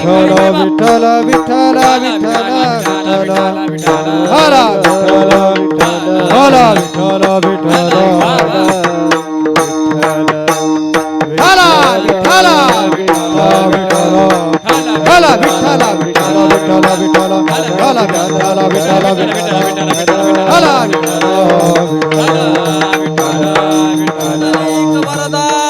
विठ्ठल विठ्ठल विठ्ठल हरा विठ्ठल विठ्ठल विठ्ठल विठ्ठल हरा विठ्ठल हला विठ्ठल विठ्ठल विठ्ठल विठ्ठल हला विठ्ठल विठ्ठल विठ्ठल हला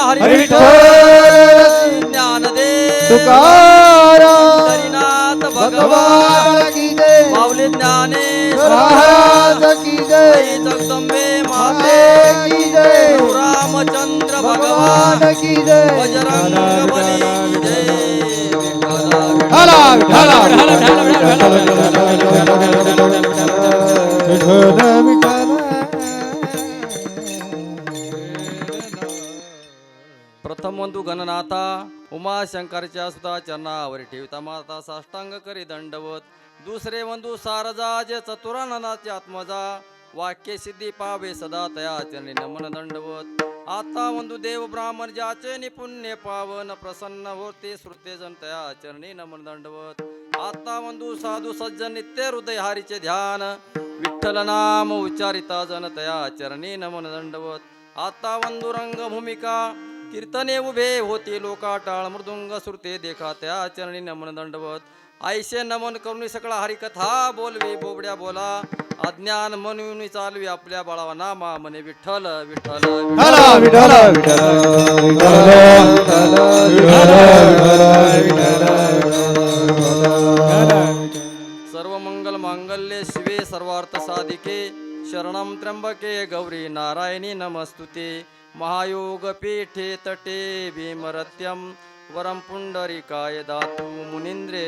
हरी विठ्ठल ज्ञानदेव तुकाराम हरिनाथ भगवान की जय माऊली ज्ञानेश्वर महाराज की जय जगदंबे माते माते की जय रामचंद्र भगवान भगवान की जय बजरंग बली की जय हला हला प्रथम वंदू गणनाथा उमाशंकरच्या सुता चरणावर ठेवता माता साष्टांग करी दंडवत दुसरे वंदू सारजा जे चतुराननाचे आत्मजा वाक्य सिद्धी पावे सदा तया चरणी नमन दंडवत आता वंदू देव ब्राह्मण ज्याचे निपुण्य पावन प्रसन्न होते श्रुते जन तया चरणी नमन दंडवत आता वंदू साधू सज्जन नित्य हृदय हारीचे ध्यान विठ्ठल नाम उच्चारिता जन तया चरणी नमन दंडवत आता वंदू रंग भूमिका कीर्तने उभे होते लोका टाळ मृदुंग श्रुते देखा त्या चरणी नमन दंडवत आईशे नमन करुणी सकळा हरिकथा बोलवी बोबड्या बोला अज्ञान म्हणून चालवी आपल्या बाळावा नामा म्हणे विठ्ठल विठ्ठल हला विठ्ठल विठ्ठल सर्व मंगल मांगल्ये शिवे सर्वार्थ साधिके शरणं त्र्यंबके गौरी नारायणी नमस्तुते महायोग पीठे तटे भीमरत्यं वरं पुंडरीकाय दातु मुनींद्रे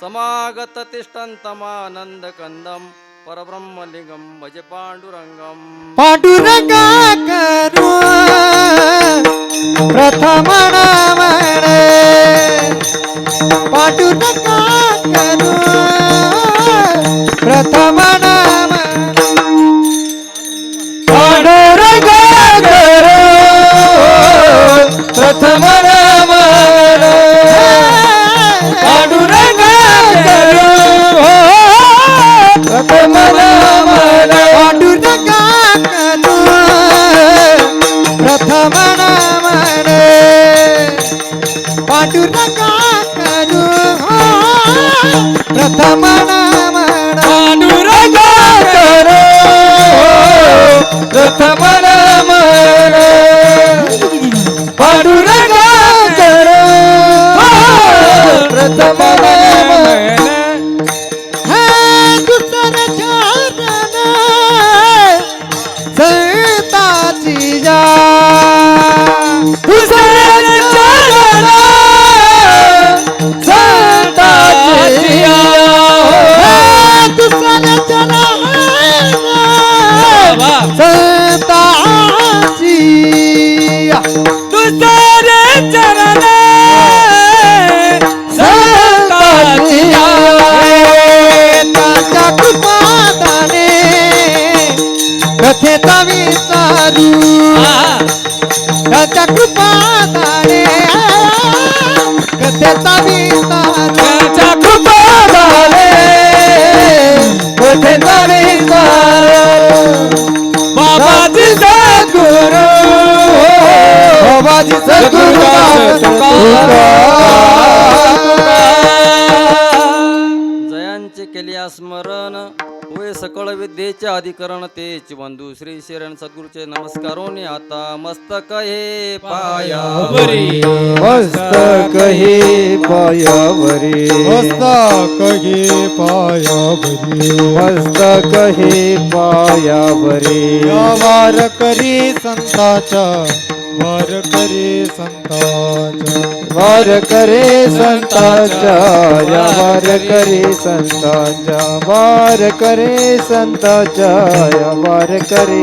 समागत तिष्ठन्तमानंद कंदम परब्रह्मलिंगम भज पांडुरंगम पांडुरंगा करू प्रथम नामणे पांडुरंगा करू प्रथम नामणे पांडुरंगा करू प्रथम नामणे पांडुरंगा करू प्रथम नामणे पांडुरंगा करू प्रथम नामणे पांडुरंगा करू प्रथम नामणे पांडुरंगा करू प्रथम नामणे पांडुरंगा करू प्रथम नामणे संताची जा दुसरे चरण संताची दुसरे चरण संताची दुसरे चरण संताची ताच्या कृपादाने कथेचा विचारू त्याच्या कृपादाने कथेचा विचारू त्याच्या कृपादाने कथेचा विचारू बाबाजी सद्गुरु बाबाजी सद्गुरु जयांचे केल्या स्मरण होय सकळ विद्येचे अधिकरण तेच बंधू श्री शरण सद्गुरूचे नमस्कारोनी आता मस्तक हे पायावरी मस्तक हे पायावरी मस्तक हे पायावरी मस्तक हे पायावरी वार करी संताचा वार करे संताचा वार करे संताचा वार करे संताचा वार करे संताचा वार करे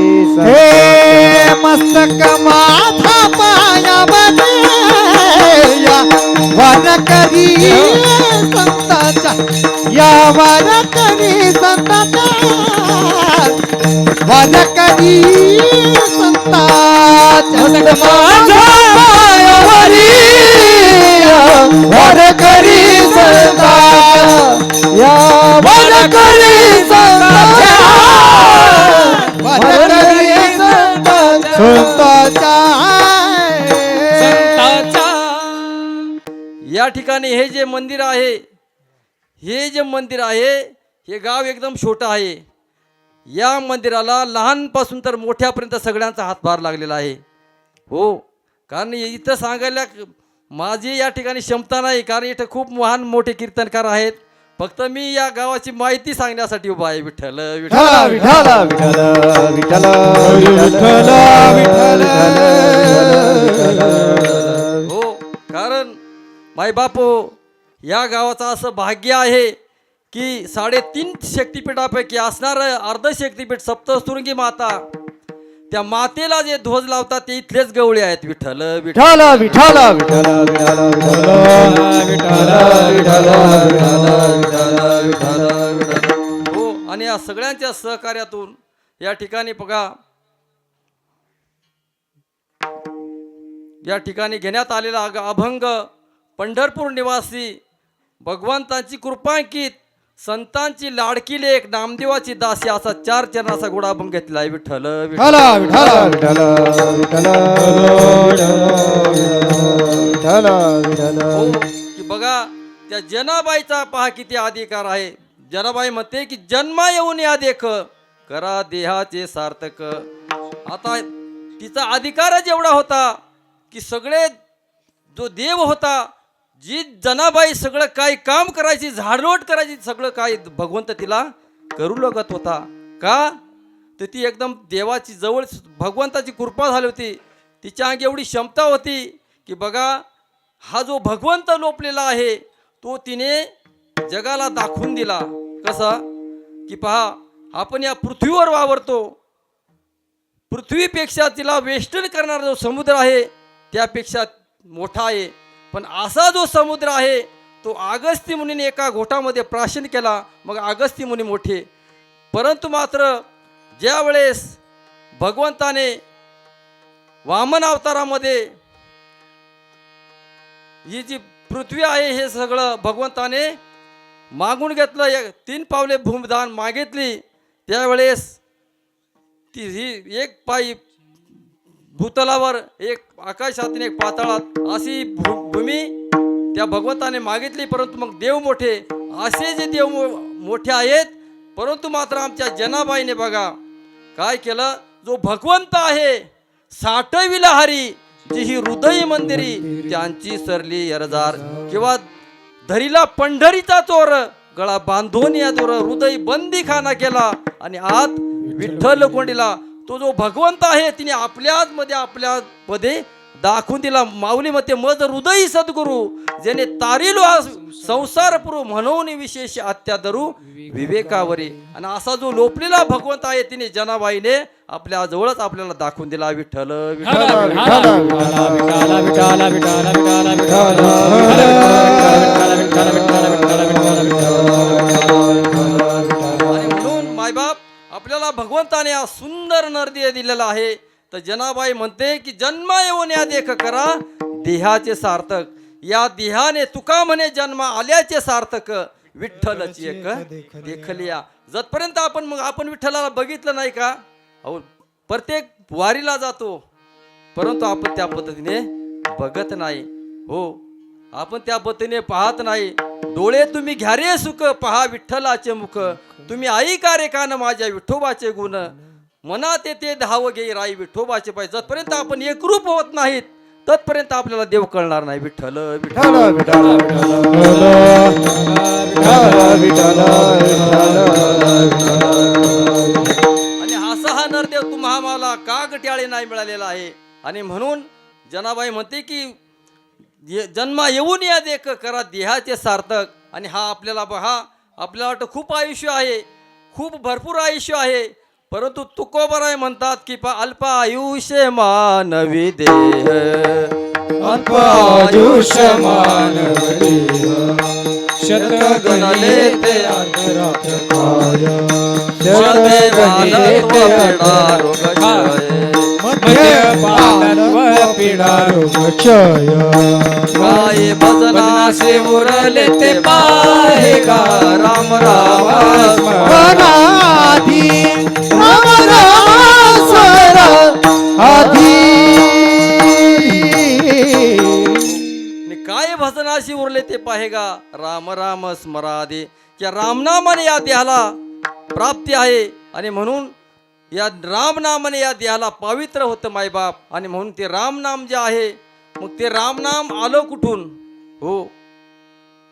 हे मस्तक माथा पायावरी वार करी संताचा या वार करी संताचा वार करी संताचा माझा पायावरी वार करी वारकरी संतांच्या या ठिकाणी हे जे मंदिर आहे, हे गाव एकदम छोटं आहे. या मंदिराला लहानपासून तर मोठ्यापर्यंत सगळ्यांचा हातभार लागलेला आहे. हो, कारण इथं सांगायला माझी या ठिकाणी क्षमता नाही, कारण इथं खूप महान मोठे कीर्तनकार आहेत. फक्त मी या गावाची माहिती सांगण्यासाठी उभा आहे. विठ्ठल विठ्ठल विठ्ठल विठ्ठल विठ्ठल विठ्ठल विठ्ठल. हो, कारण माय बापू या गावाचं असं भाग्य आहे की 3.5 शक्तिपीठापैकी असणार अर्ध शक्तिपीठ सप्तशृंगी माता, त्या मातेला जे ध्वज लावतात ते इथलेच गवळे आहेत. विठ्ठल विठ्ठल विठ्ठल विठ्ठल विठ्ठल विठ्ठल विठ्ठल. हो, आणि या सगळ्यांच्या सहकार्यातून या ठिकाणी बघा, या ठिकाणी घेण्यात आलेला अभंग पंढरपूर निवासी भगवंतांची कृपांकित संतांची लाडकी लेक नामदेवाची दासी असा 4 चरणाचा गोडा अभंग घेतला आहे. विठ्ठल विठ्ठल विठ्ठल विठ्ठल विठ्ठल विठ्ठल. हो, की बघा त्या जनाबाईचा पहा किती अधिकार आहे. जनाबाई म्हणते की जन्मा येऊन या देख करा देहाचे सार्थक. आता तिचा अधिकारच एवढा होता की सगळे जो देव होता, जी जनाबाई सगळं काही काम करायची, झाडलोट करायची, सगळं काय भगवंत तिला करू लागत होता. का तर ती एकदम देवाची जवळ, भगवंताची कृपा झाली होती. तिच्या अंगी एवढी क्षमता होती की बघा, हा जो भगवंत लोपलेला आहे तो तिने जगाला दाखवून दिला. कसा की पहा, आपण या पृथ्वीवर वावरतो, पृथ्वीपेक्षा तिला वेष्टन करणारा जो समुद्र आहे त्यापेक्षा मोठा आहे. पण असा जो समुद्र आहे तो अगस्त्य मुनीने एका घोटामध्ये प्राशन केला, मग अगस्त्य मुनी मोठे. परंतु मात्र ज्या वेळेस भगवंताने वामन अवतारामध्ये ही जी पृथ्वी आहे हे सगळं भगवंताने मागून घेतलं, 3 पावले भूमिदान मागितली, त्यावेळेस ती ही एक पायी भूतलावर, एक आकाशात, एक पाताळात अशी भूमी त्या भगवंताने मागितली. परंतु मग देव मोठे, असे जे देव मोठे आहेत. परंतु मात्र आमच्या जनाबाईने बघा काय केलं, जो भगवंत आहे साठविला हरी जी ही हृदय मंदिरी त्यांची सरली अर्जार, किंवा धरीला पंढरीचा चोर गळा बांधून या दोर हृदय बंदी खाना केला आणि आत विठ्ठल कोंडीला. तो जो भगवंत आहे तिने आपल्याच मध्ये दाखवून दिला. माऊली मध्ये मज हृदय सद्गुरु जेने तारिलो संसार पुरु म्हणून विशेष अत्यादरू विवेकावरी. आणि असा जो लोपलेला भगवंत आहे तिने जनाबाईने आपल्या जवळच आपल्याला दाखवून दिला. विठ्ठल विठ्ठल म्हणून मायबाप आपल्याला भगवंताने हा सुंदर नरदेह दिलेला आहे. तर जनाबाई म्हणते की जन्मा येऊन या देख करा देहाचे सार्थक. या देहाने तुका म्हणे जन्म आल्याचे सार्थक विठ्ठलची एक देखलिया. जतपर्यंत आपण विठ्ठलाला बघितलं नाही का, अहो प्रत्येक वारीला जातो परंतु आपण त्या पद्धतीने बघत नाही. हो, आपण त्या पद्धतीने पाहत नाही. डोळे तुम्ही घ्या रे सुख पहा विठ्ठलाचे मुख, तुम्ही ऐका रे कान माझ्या विठोबाचे गुण, मनात येते धाव घे राई विठोबाचे पाय. जतपर्यंत आपण एकरूप होत नाहीत तत्पर्यंत आपल्याला देव कळणार नाही. विठ्ठल विठ्ठल आणि असा हा नरदेव तुम्हा मला का गट्याळे नाही मिळालेला आहे. आणि म्हणून जनाबाई म्हणते की जन्मा येऊन या देख करा देहाचे सार्थक. आणि हा आपल्याला आपल्याला वाटतं खूप आयुष्य आहे, खूप भरपूर आयुष्य आहे, परंतु तुकोबराय म्हणतात की अल्प आयुष्य मानवी देह, अल्प आयुष्य मानवी देह, शतगणले ते अंतरात काय, शतगणले ते रोग मध्यपानत्व पीडा रोग क्षय काय भजनाशी उरले ते पाहे गा राम राम स्मरणाधी राम राम स्वर आधी काय भजनाशी उरले ते पाहेगा राम राम स्मरादे. या रामनामाने या देहाला प्राप्ती आहे आणि म्हणून या रामनामाने या देहाला पवित्र होतं मायबाप. आणि म्हणून ते रामनाम जे आहे मग ते रामनाम आलं कुठून. हो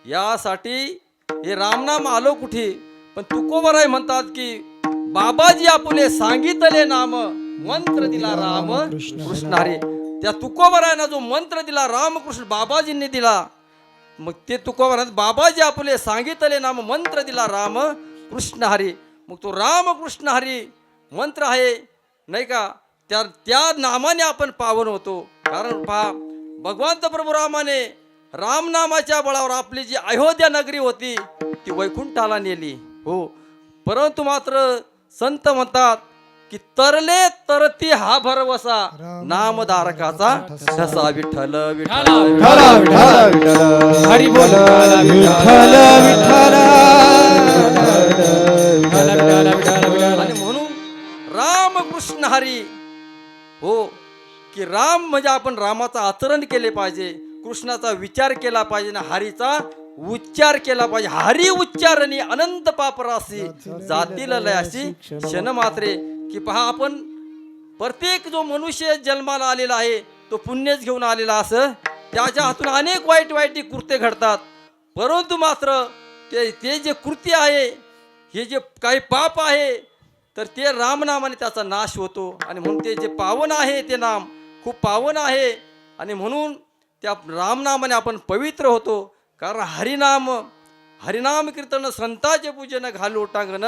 यासाठी हे रामनाम आलो कुठे. पण तुकोबराय म्हणतात की बाबाजी आपले सांगितले नाम मंत्र दिला राम कृष्ण हरी. त्या तुकोबरायना जो मंत्र दिला रामकृष्ण बाबाजींनी दिला मग ते तुकोबराय बाबाजी आपले सांगितले नाम मंत्र दिला राम कृष्ण हरी. मग तो रामकृष्ण हरी मंत्र आहे नाही का. त्या नामाने आपण पावन होतो. कारण पहा भगवंत प्रभू रामाने रामनामाच्या बळावर आपली जी अयोध्या नगरी होती ती वैकुंठाला नेली. हो परंतु मात्र संत म्हणतात की तरले तरती हा भरवसा नामधारकाचा ठसा विठ्ठल विठ्ठल विठ्ठल विठ्ठल विठ्ठल हरी बोल विठ्ठल विठ्ठल. आणि म्हणून रामकृष्ण हरी. हो की राम म्हणजे आपण रामाचं आचरण केले पाहिजे, कृष्णाचा विचार केला पाहिजे ना हरीचा उच्चार केला पाहिजे. हरी उच्चारणी अनंत पापराशी जातील लयाशी क्षण मात्रे. की पहा आपण प्रत्येक जो मनुष्य जन्माला आलेला आहे तो पुण्यच घेऊन आलेला असं त्याच्या हातून अनेक वाईट वाईट कृत्य घडतात. परंतु मात्र ते जे कृत्य आहे हे जे काही पाप आहे तर ते रामनामाने त्याचा नाश होतो. आणि म्हणून ते जे पावन आहे ते नाम खूप पावन आहे आणि म्हणून त्या रामनामाने आपण पवित्र होतो. कारण हरिनाम कीर्तन संताचे पूजन घालू टांगण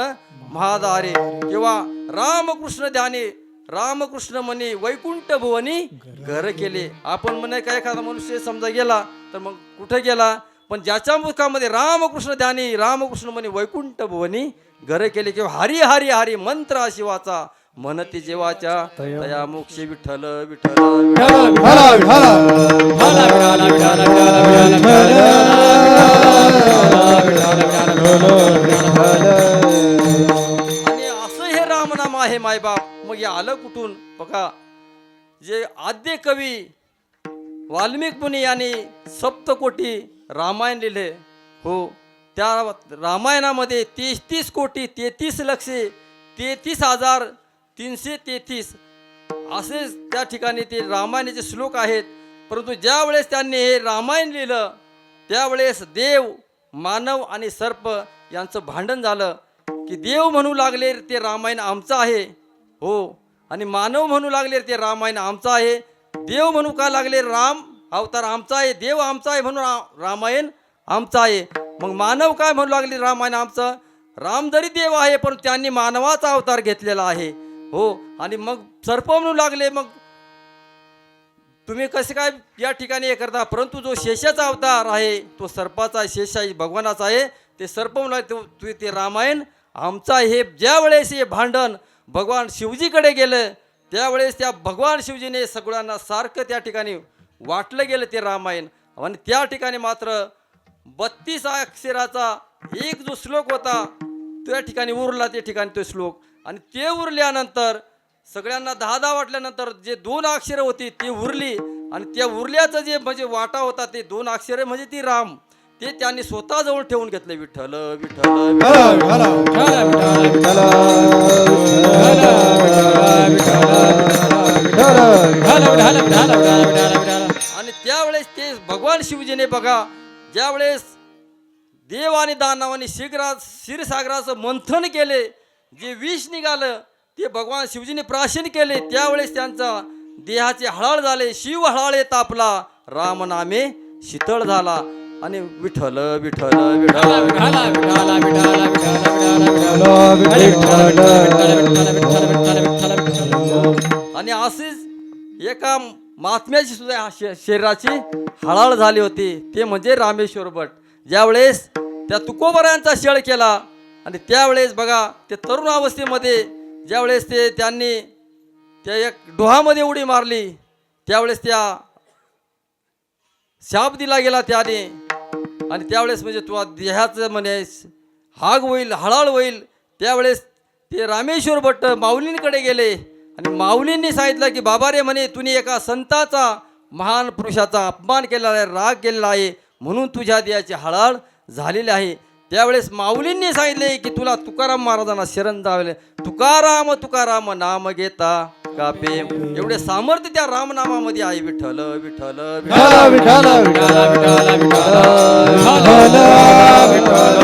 महादारे किंवा रामकृष्ण ध्याने रामकृष्ण म्हणे वैकुंठ भुवनी घर केले. आपण म्हणे काय एखादा मनुष्य समजा गेला तर मग कुठे गेला पण ज्याच्या मुखामध्ये रामकृष्ण ध्यानी रामकृष्ण म्हणे वैकुंठ भुवनी घर केले किंवा हरी हरी हरी मंत्र शिवाचा म्हणती जेवाच्या तया मोक्षी विठ्ठल विठ्ठल आणि असं हे रामनाम आहे मायबाप. मग हे आलं कुठून बघा. जे आद्य कवी वाल्मिक मुनी यांनी सप्तकोटी रामायण लिहिले. हो त्या रामायणामध्ये 33 कोटी 33 लक्षे 33,333 असे त्या ठिकाणी ते रामायणाचे श्लोक आहेत. परंतु ज्या वेळेस त्यांनी हे रामायण लिहिलं त्यावेळेस देव मानव आणि सर्प यांचं भांडण झालं. की देव म्हणू लागले ते रामायण आमचं आहे. हो आणि मानव म्हणू लागले ते रामायण आमचं आहे. देव म्हणू का लागले राम अवतार आमचा आहे देव आमचा आहे म्हणून रामायण आमचं आहे. मग मानव काय म्हणू लागले रामायण आमचं. राम जरी देव आहे पण त्यांनी मानवाचा अवतार घेतलेला आहे. हो आणि मग सर्प म्हणू लागले मग तुम्ही कसे काय या ठिकाणी हे करता. परंतु जो शेषाचा अवतार आहे तो सर्पाचा शेषाई भगवानाचा आहे. ते सर्प म्हणू ते रामायण आमचा आहे. हे ज्या वेळेस हे भांडण भगवान शिवजीकडे गेलं त्यावेळेस त्या भगवान शिवजीने सगळ्यांना सारखं त्या ठिकाणी वाटलं गेलं ते रामायण. आणि त्या ठिकाणी मात्र 32 अक्षराचा एक जो श्लोक होता त्या ठिकाणी उरला. ते ठिकाणी तो श्लोक आणि ते उरल्यानंतर सगळ्यांना 10 वाटल्यानंतर जे 2 अक्षरं होती ती उरली. आणि त्या उरल्याचं जे म्हणजे वाटा होता ते 2 अक्षरं म्हणजे ती राम ते त्यांनी स्वतःजवळ ठेवून घेतले. विठ्ठल विठ्ठल आणि त्यावेळेस ते भगवान शिवजीने बघा ज्यावेळेस देव आणि दानवाने क्षीरसागराचं मंथन केले जे विष निघालं ते भगवान शिवजीने प्राशन केले. त्यावेळेस त्यांचा देहाचे हळहळ झाले. शिव हळहळे तापला राम नामे शीतळ झाला. आणि विठ्ठल विठ्ठल आणि असेच एका महात्म्याची सुद्धा शरीराची हळहळ झाली होती. ते म्हणजे रामेश्वर भट ज्यावेळेस त्या तुकोबरायांचा छळ केला आणि त्यावेळेस बघा ते तरुण अवस्थेमध्ये ज्यावेळेस त्यांनी त्या एक डोहामध्ये उडी मारली त्यावेळेस त्या शाप दिला गेला त्याने, आणि त्यावेळेस म्हणजे तू देहाचं म्हणे हाग होईल, हळहळ होईल. त्यावेळेस ते रामेश्वर भट्ट माऊलींकडे गेले आणि माऊलींनी सांगितलं की बाबा रे म्हणे तुम्ही एका संताचा, महान पुरुषाचा अपमान केलेला आहे, राग केलेला आहे, म्हणून तुझ्या देहाची हळहळ झालेली आहे. त्यावेळेस माऊलींनी सांगितले की तुला तुकाराम महाराजांना शरण जावे. तुकाराम तुकाराम नाम घेता कापे. एवढे सामर्थ्य त्या रामनामामध्ये आहे. विठ्ठल विठ्ठल विठ्ठल विठ्ठल विठ्ठल विठ्ठल.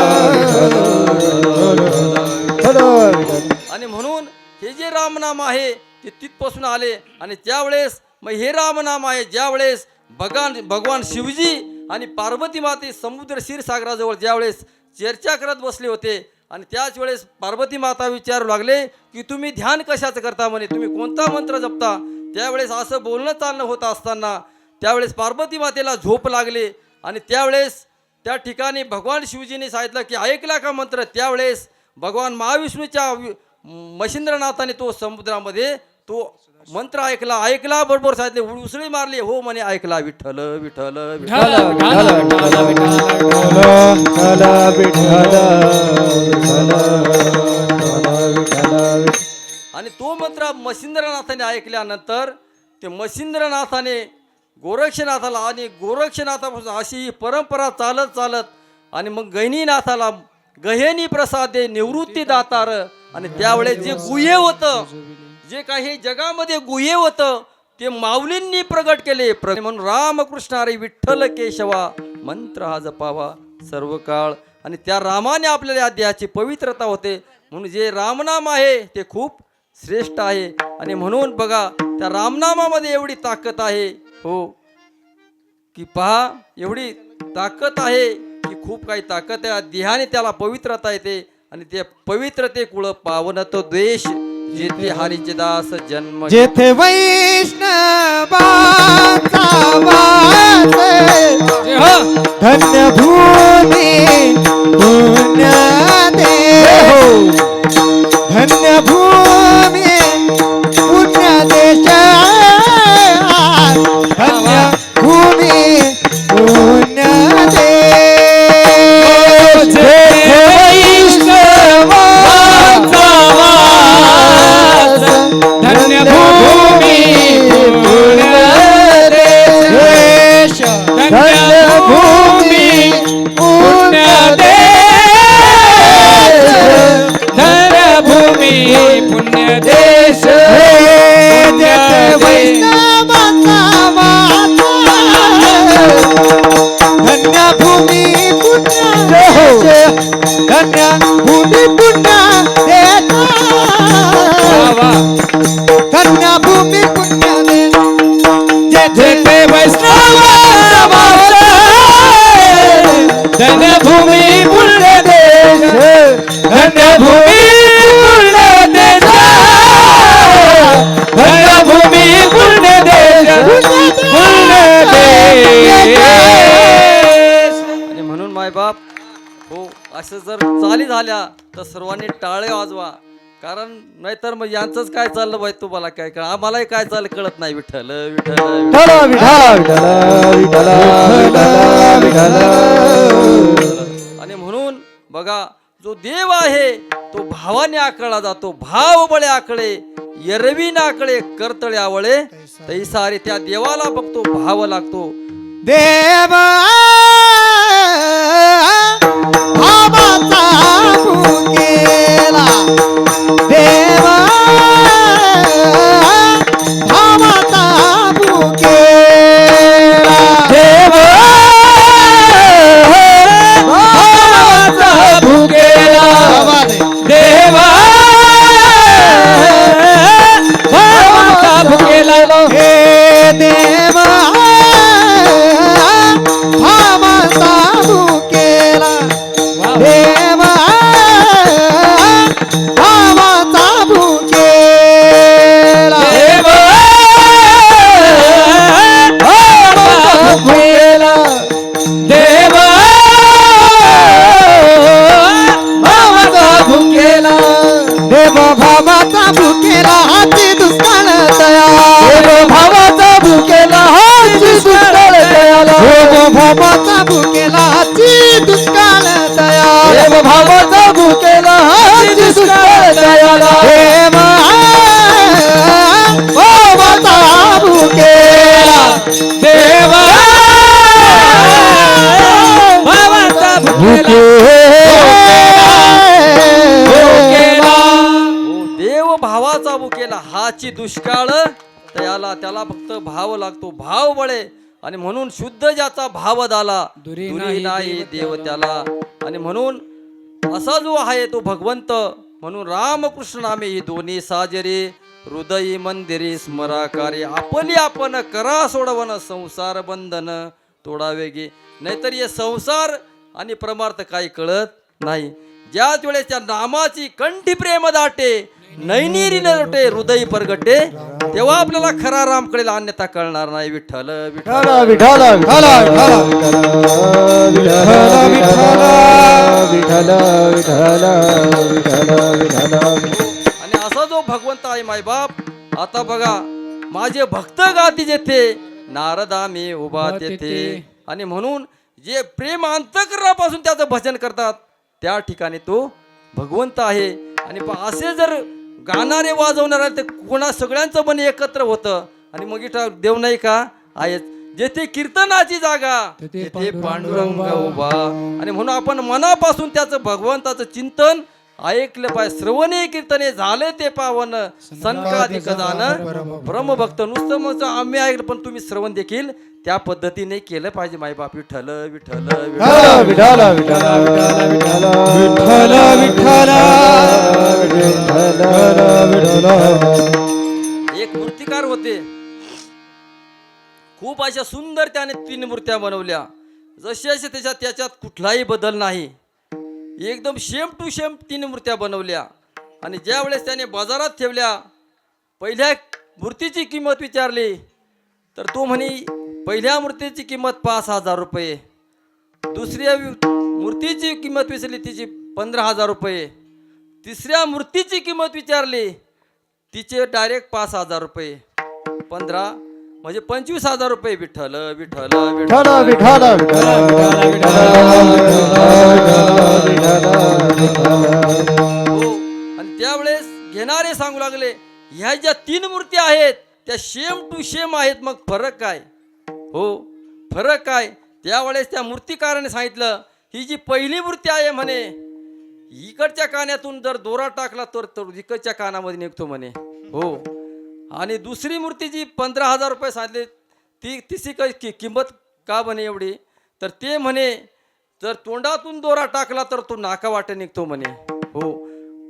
आणि म्हणून हे जे रामनाम आहे ते तिथपासून आले. आणि त्यावेळेस मग हे रामनाम आहे ज्यावेळेस भगवान शिवजी आणि पार्वती माते समुद्र क्षीरसागराजवळ ज्यावेळेस चर्चा करत बसले होते, आणि त्याच वेळेस पार्वती माता विचारू लागले की तुम्ही ध्यान कशाचं करता म्हणे, तुम्ही कोणता मंत्र जपता. त्यावेळेस असं बोलणं चालणं होत असताना त्यावेळेस पार्वती मातेला झोप लागले, आणि त्यावेळेस त्या ठिकाणी भगवान शिवजीने सांगितलं की ऐकला का मंत्र. त्यावेळेस भगवान महाविष्णूच्या मशिंद्रनाथाने तो समुद्रामध्ये तो मंत्र ऐकला बरोबर सांगितले, उसळी मारली. हो म्हणे ऐकला. विठ्ठल विठ्ठल विठ्ठल. आणि तो मंत्र मशिंद्रनाथाने ऐकल्यानंतर ते मशिंद्रनाथाने गोरक्षनाथाला, आणि गोरक्षनाथापासून अशी ही परंपरा चालत चालत आणि मग गहिनीनाथाला गहेनी प्रसादे निवृत्ती दातार. आणि त्यावेळेस जे गुह्य होतं, जे काही जगामध्ये गुह्य होतं ते माऊलींनी प्रगट केले. म्हणून रामकृष्ण हरी विठ्ठल केशवा मंत्र हा जपावा सर्व काळ. आणि त्या रामाने आपल्याला या देहाची पवित्रता होते. म्हणून जे रामनाम आहे ते खूप श्रेष्ठ आहे. आणि म्हणून बघा त्या रामनामामध्ये एवढी ताकद आहे हो की पहा, एवढी ताकद आहे की खूप काही ताकद आहे. देहाने त्याला पवित्रता येते, आणि ते पवित्रते कुळ पावन तो द्वेष जेथे हरीचे दास जन्म. जेथे वैष्णवाचा वास, धन्य भूमी पुण्य देश, धन्य भूमी पुण्य देश, धन्य भूमी पुण्य देश. जेथे वैष्णवाचा वास, धन्य भूमी पुण्य देश, धन्य भूमी पुण्य देश, धन्य भूमी पुण्य देश. जेथे वैष्णवाचा वास, धन्य भूमी पुण्य देश, धन्य भूमी पुण्य देश, धन्य भूमी पुण्य देश. जेथे वैष्णवाचा वास, धन्य भूमी पुण्य देश, धन्य भूमी पुण्य देश, धन्य भूमी पुण्य देश, पुण्य देश. आणि म्हणून मायबाप हो, असं जर चाली झाल्या तर सर्वांनी टाळे वाजवा. कारण नाहीतर मग यांचंच काय चाललं बाई, तुम्हाला काय कळ, आम्हालाही काय चाललं कळत नाही. विठ्ठल विठ्ठल विठ्ठल विठ्ठल विठ्ठल विठ्ठल. आणि म्हणून बघा जो देव आहे तो भावाने आकळला जातो. भाव बळे आकळे एरवी नाकळे करतळे आवळे तैसारे. त्या देवाला बघतो भाव लागतो. देव भावाचा भुकेला, देव भावाचा भुकेला, देव भावाचा भुकेला, देव भावाचा भुकेला. हे देव भावाचा भुकेला, देव भावाचा भुकेला, देव भावाचा भुकेला, देव भावाचा भुकेला, देव भावाचा भुकेला. हाती दुष्काळ तया, देव भावाचा भुकेला. भावाचा भुकेला हाची दुष्काळ दया देव भावाचा भुकेला हाची दुष्काळ दयाला देव भावाचा भुकेला देव भावाचा भुकेला देव भावाचा बुकेला हाची दुष्काळ त्याला त्याला फक्त भाव लागतो भाव बळे आणि म्हणून शुद्ध ज्याचा भाव झाला दुरी नाही देव त्याला आणि म्हणून असा जो आहे तो भगवंत म्हणून रामकृष्ण नामे ही दोन्ही साजरे हृदयी मंदिरी स्मराकारी आपली आपण करा सोडवन संसार बंधन तोडावे गे नाहीतर हे संसार आणि परमार्थ काही कळत नाही ज्याच वेळेस त्या नामाची कंठी प्रेम दाटे नैनिरी लोटे हृदय परगटे तेव्हा आपल्याला खरा राम कळेल अन्यथा कळणार नाही विठ्ठल विठ्ठल विठ्ठल विठ्ठल विठ्ठल विठ्ठल विठ्ठल विठ्ठल आणि असा जो भगवंत आहे मायबाप आता बघा माझे भक्त गाती जेथे नारदा मी उभा तेथे आणि म्हणून जे प्रेम अंतःकरणापासून त्याचं भजन करतात त्या ठिकाणी तो भगवंत आहे आणि असे जर गाणारे वाजवणारे ते कोणा सगळ्यांचं मन एकत्र होतं आणि मग इथं देव नाही का आहे जेथे कीर्तनाची जागा तेथे पांडुरंग उभा आणि म्हणून आपण मनापासून त्याचं भगवंताचं चिंतन ऐकलं पाहिजे श्रवणे कीर्तने झाले ते पावन संकाधिक जाण ब्रह्मभक्त नुसतं मग आम्ही ऐकलं पण तुम्ही श्रवण देखील त्या पद्धतीने केलं पाहिजे मायबाप विठ्ठल विठ्ठल विठ्ठल विठ्ठल विठ्ठल विठ्ठल विठ्ठल एक मूर्तिकार होते खूप अशा सुंदर त्याने 3 मूर्त्या बनवल्या जसे त्याच्यात कुठलाही बदल नाही एकदम सेम टू सेम 3 मूर्त्या बनवल्या आणि ज्या वेळेस त्याने बाजारात ठेवल्या पहिल्या मूर्तीची किंमत विचारली तर तो म्हणे पहिल्या मूर्तीची किंमत 5,000 रुपये दुसऱ्या मूर्तीची किंमत विचारली तिची 15,000 रुपये तिसऱ्या मूर्तीची किंमत विचारली तिचे डायरेक्ट 5,000 रुपये 15 म्हणजे 25,000 रुपये विठ्ठल विठ्ठल विठ्ठल विठ्ठल हो आणि त्यावेळेस घेणारे सांगू लागले ह्या ज्या 3 मूर्ती आहेत त्या सेम टू सेम आहेत मग फरक काय हो फरक काय त्यावेळेस त्या मूर्तिकाराने सांगितलं ही जी पहिली मूर्ती आहे म्हणे इकडच्या कानातून जर दोरा टाकला तर इकडच्या कानामध्ये निघतो म्हणे हो आणि दुसरी मूर्ती जी 15,000 रुपये सांगितले ती तिची काही किंमत का म्हणे एवढी तर ते म्हणे जर तोंडातून दोरा टाकला तर तो नाका वाटे निघतो म्हणे हो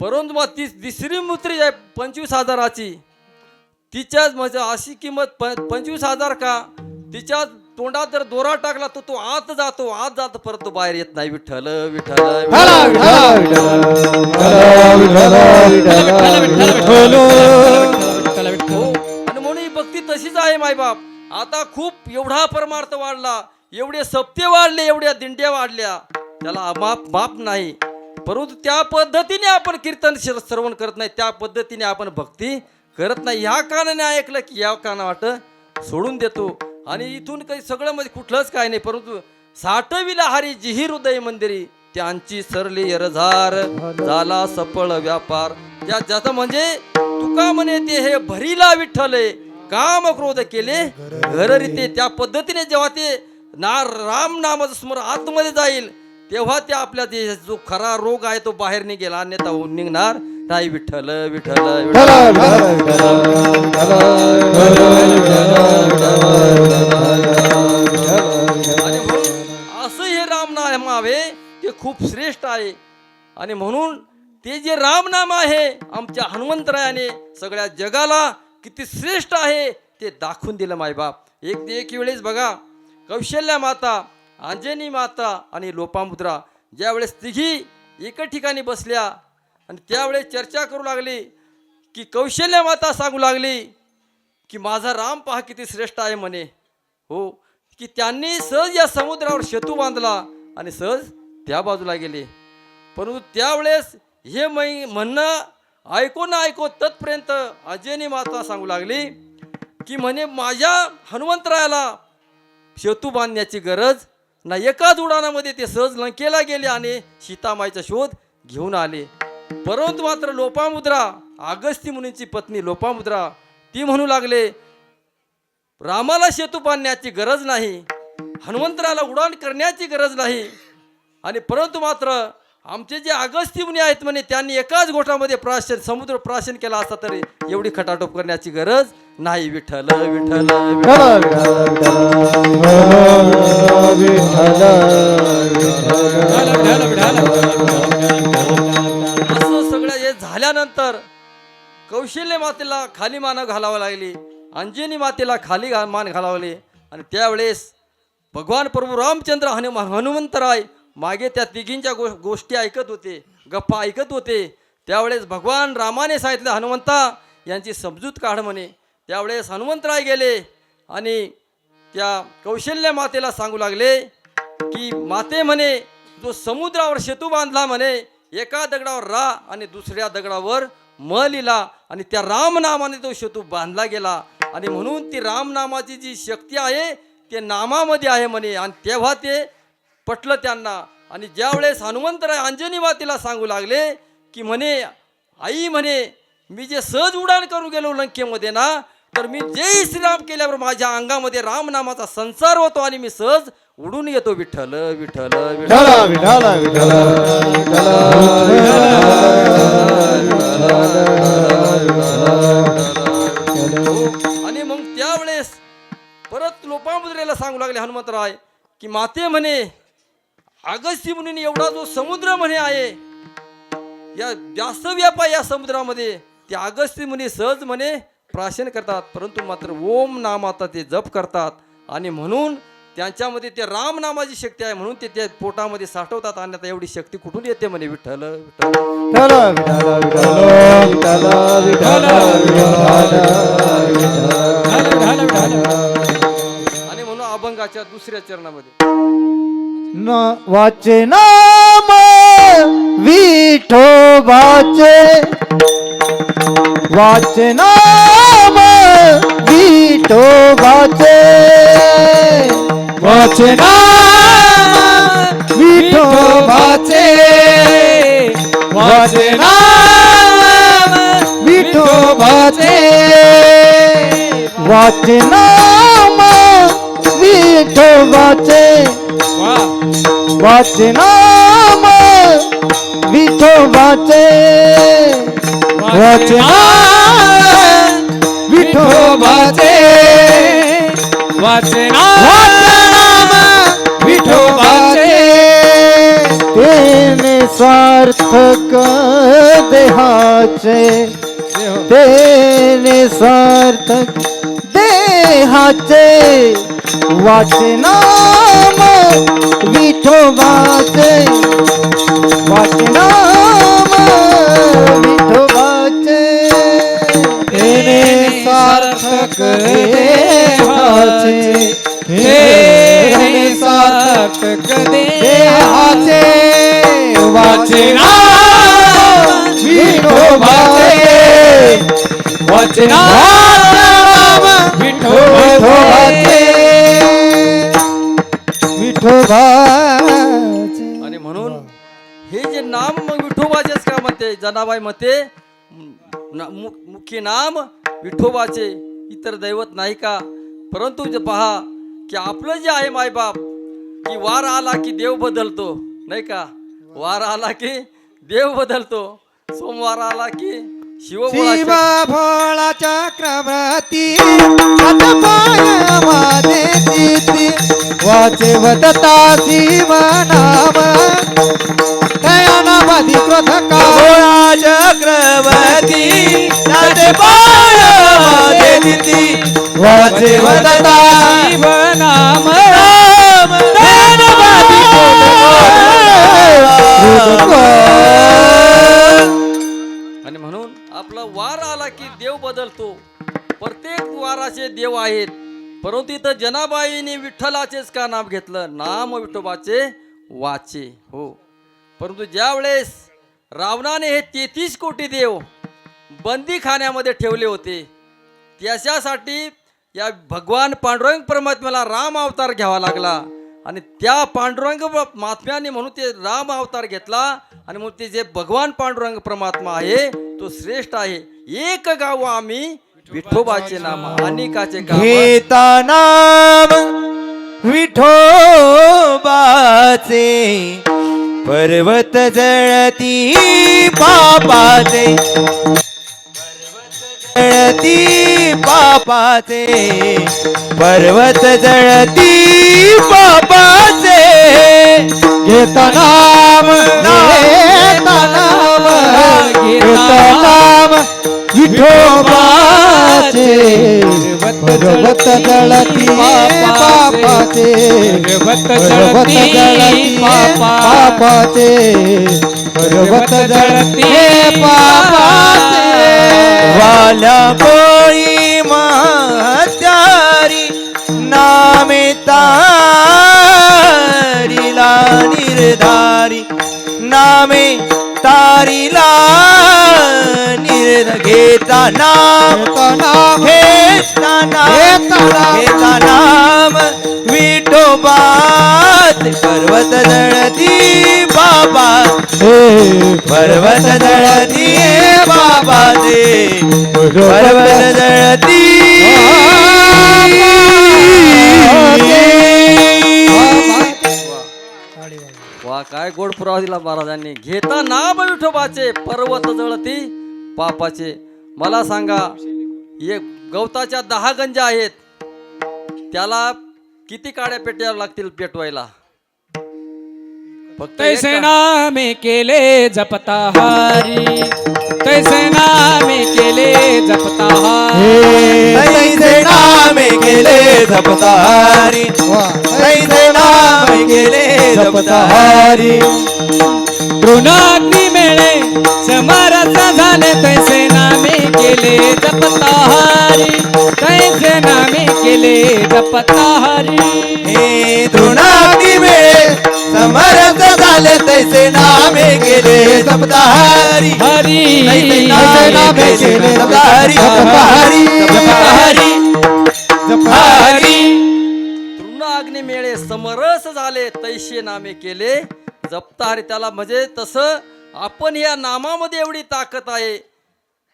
परंतु मग ती तिसरी मूर्ती आहे 25,000ची तिच्याच म्हणजे अशी किंमत 25,000 का तिच्या तोंडात जर दोरा टाकला तर तो आत जातो परत तो बाहेर येत नाही विठ्ठल विठ्ठल आणि म्हणून ही भक्ती तशीच आहे मायबाप आता खूप एवढा परमार्थ वाढला एवढे सप्ते वाढले एवढ्या दिंड्या वाढल्या त्याला माप नाही परंतु त्या पद्धतीने आपण कीर्तन श्रवण करत नाही त्या पद्धतीने आपण भक्ती करत नाही ह्या कानाने ऐकलं की या काना वाट सोडून देतो आणि इथून काही सगळं म्हणजे कुठलंच काय नाही परंतु साठविला हरी जिही हृदय मंदिरी त्यांची सरली यरझार झाला सफळ व्यापार ज्याचं म्हणजे तुका म्हणे ते हे भरीला विठ्ठले काम क्रोध केले घररीते त्या पद्धतीने जेव्हा ते राम नामाचं स्मरण आतमध्ये जाईल तेव्हा ते आपल्या जो खरा रोग आहे तो बाहेर निघेल अन्यथा निघणार नाही विठ्ठल विठ्ठल असं हे राम नाम आहे ते खूप श्रेष्ठ आहे आणि म्हणून ते जे राम नाम आहे आमच्या हनुमंतरायाने सगळ्या जगाला किती श्रेष्ठ आहे ते दाखवून दिलं मायबाप एक वेळेस बघा कौशल्या माता अंजनी माता आणि लोपामुद्रा ज्या वेळेस तिघी एका ठिकाणी बसल्या आणि त्यावेळेस चर्चा करू लागली की कौशल्या माता सांगू लागली की माझा राम पहा किती श्रेष्ठ आहे म्हणे हो की त्यांनी सहज या समुद्रावर सेतू बांधला आणि सहज त्या बाजूला गेले परंतु त्यावेळेस हे म्हणणं ऐको तत्पर्यंत अंजनी माता सांगू लागली की म्हणे माझ्या हनुमंतरायाला सेतू बांधण्याची गरज ना एकाच उडाणामध्ये ते सहज लंकेला गेले आणि सीतामाईचा शोध घेऊन आले. परंतु मात्र लोपामुद्रा, अगस्ती मुनीची पत्नी लोपामुद्रा, ती म्हणू लागले रामाला सेतू बांधण्याची गरज नाही, हनुमंतराला उडाण करण्याची गरज नाही. आणि परंतु मात्र आमचे जे अगस्ती मुनी आहेत म्हणे त्यांनी एकाच गोठामध्ये प्राशन समुद्र प्राशन केला असता तरी एवढी खटाटोप करण्याची गरज नाही. विठ्ठल विठ्ठल असं सगळं हे झाल्यानंतर कौशल्य मातेला खाली मान घालावं लागली, अंजनी मातेला खाली मान घालावले. आणि त्यावेळेस भगवान प्रभू रामचंद्र हनुमंतराय मागे त्या तिघींच्या गोष्टी ऐकत होते, गप्पा ऐकत होते. त्यावेळेस भगवान रामाने सांगितलं हनुमंता यांची समजूत काढ म्हणे. त्यावेळेस हनुमंतराय गेले आणि त्या कौशल्य मातेला सांगू लागले की माते म्हणे जो समुद्रावर सेतू बांधला म्हणे एका दगडावर रा आणि दुसऱ्या दगडावर म लिहिला आणि त्या रामनामाने तो सेतू बांधला गेला. आणि म्हणून ती रामनामाची जी शक्ती आहे ते नामामध्ये आहे म्हणे. आणि तेव्हा ते पटलं त्यांना. आणि ज्यावेळेस हनुमंतराय अंजनी मातेला सांगू लागले की म्हणे आई म्हणे मी जे सहज उडाण करून गेलो लंकेमध्ये ना तर मी जय श्रीराम केल्यावर माझ्या अंगामध्ये रामनामाचा संसार होतो आणि मी सहज उडून येतो. विठ्ठल विठ्ठल विठ्ठल आणि मग त्यावेळेस परत लोपामुद्रेला सांगू लागले हनुमंतराय की माते म्हणे अगस्ती मुनीने एवढा जो समुद्र म्हणे आहे या जास्त व्याप आहे या समुद्रामध्ये ते अगस्ती मुनी सहज म्हणे प्राशन करतात, परंतु मात्र ओम नामाचा ते जप करतात. आणि म्हणून त्यांच्यामध्ये ते राम नामाची शक्ती आहे म्हणून ते त्या पोटामध्ये साठवतात. आणि आता एवढी शक्ती कुठून येते म्हणे. विठ्ठल आणि म्हणून अभंगाच्या दुसऱ्या चरणामध्ये वाचे नाम विठोबाचे, वाचे नाम विठोबाचे, वाचे नाम विठोबाचे, वाचे नाम विठोबाचे, वाचे नाम विठोबाचे, वाचे नाम विठोबाचे, वाचे नाम विठोबाचे, वाचे नाम विठोबाचे, तेने सार्थक देहाचे, तेने सार्थक देहाचे, वाचे नाम विठोबाचे, वाचे नाम विठोबाचे, तेने सार्थक देहाचे, तेने सार्थक देहाचे, वाचे नाम विठोबाचे, वाचे नाम विठोबाचे, विठोबाचे. आणि म्हणून हे जे नाम मग विठोबाचेच का म्हणते जनाबाई म्हणते मुख्य नाम विठोबाचे, इतर दैवत नाही का. परंतु जे पहा की आपलं जे आहे मायबाप की वार आला की देव बदलतो नाही का, वार आला की देव बदलतो, सोमवार आला की शिव भोळा चक्रवर्ती वाचे वदता शिव नाम दयानावादी क्रोध का भोळा चक्रवर्ती वाचे वदता शिव नाम दयानावादी आणि म्हणून आपला वार आला की देव बदलतो. प्रत्येक वाराचे देव आहेत, परंतु इथं जनाबाईने विठ्ठलाचेच का नाम घेतलं, नाम विठोबाचे वाचे हो. परंतु ज्या वेळेस रावणाने हे 33 कोटी देव बंदी खाण्यामध्ये ठेवले होते त्याच्यासाठी या भगवान पांडुरंग परमात्म्याला राम अवतार घ्यावा लागला. आणि त्या पांडुरंग महात्म्याने म्हणून ते राम अवतार घेतला आणि मग ते जे भगवान पांडुरंग परमात्मा आहे तो श्रेष्ठ आहे. एक गाव आम्ही विठोबाचे नाम अनेकाचे गाव. घेता नाम विठोबाचे पर्वत जळती पापाचे जळती पापाचे पर्वत जळती पापाचे घेता नाम घेता नाम घेता नाम विठोबाचे पर्वत जळती पापाचे पर्वत जळती पापाचे पर्वत जळती पापाचे वाल्या कोळी महत्यारी नामे तारीला निर्धारी नामे तारीला घेता नाम घेता नाम विठोबात पर्वत जळती बाबा पर्वत जळती बाबा दे पर्वत जळती वा काय गोड पुरावा दिला महाराजांनी. घेता नाम विठोबाचे पर्वत जळती पापाचे. मला सांगा एक गवताच्या 10 गंजा आहेत त्याला किती काड्या पेट्या लागतील पेटवायला? फक्त तैसे नामे केले जपता हारी तैसे नामे केले जपता हारी तैसे नामे केले जपतारी तैसे नामे केले जपतारी तृणाग्नी मेळे समरस झाले तैसे नामे केले जपता हारी तैसे नामे केले जपता हारी. हे तृणाग्नी मिळे समरस झाले तैसे नामे केले जपतारी हरी तैसे नामे केले जपतारी जपतारी जपतारी जपतारी तृण अग्नी मेळे समरस झाले तैसे नामे केले जपतारी. त्याला म्हणजे तसं आपण या नामामध्ये एवढी ताकद आहे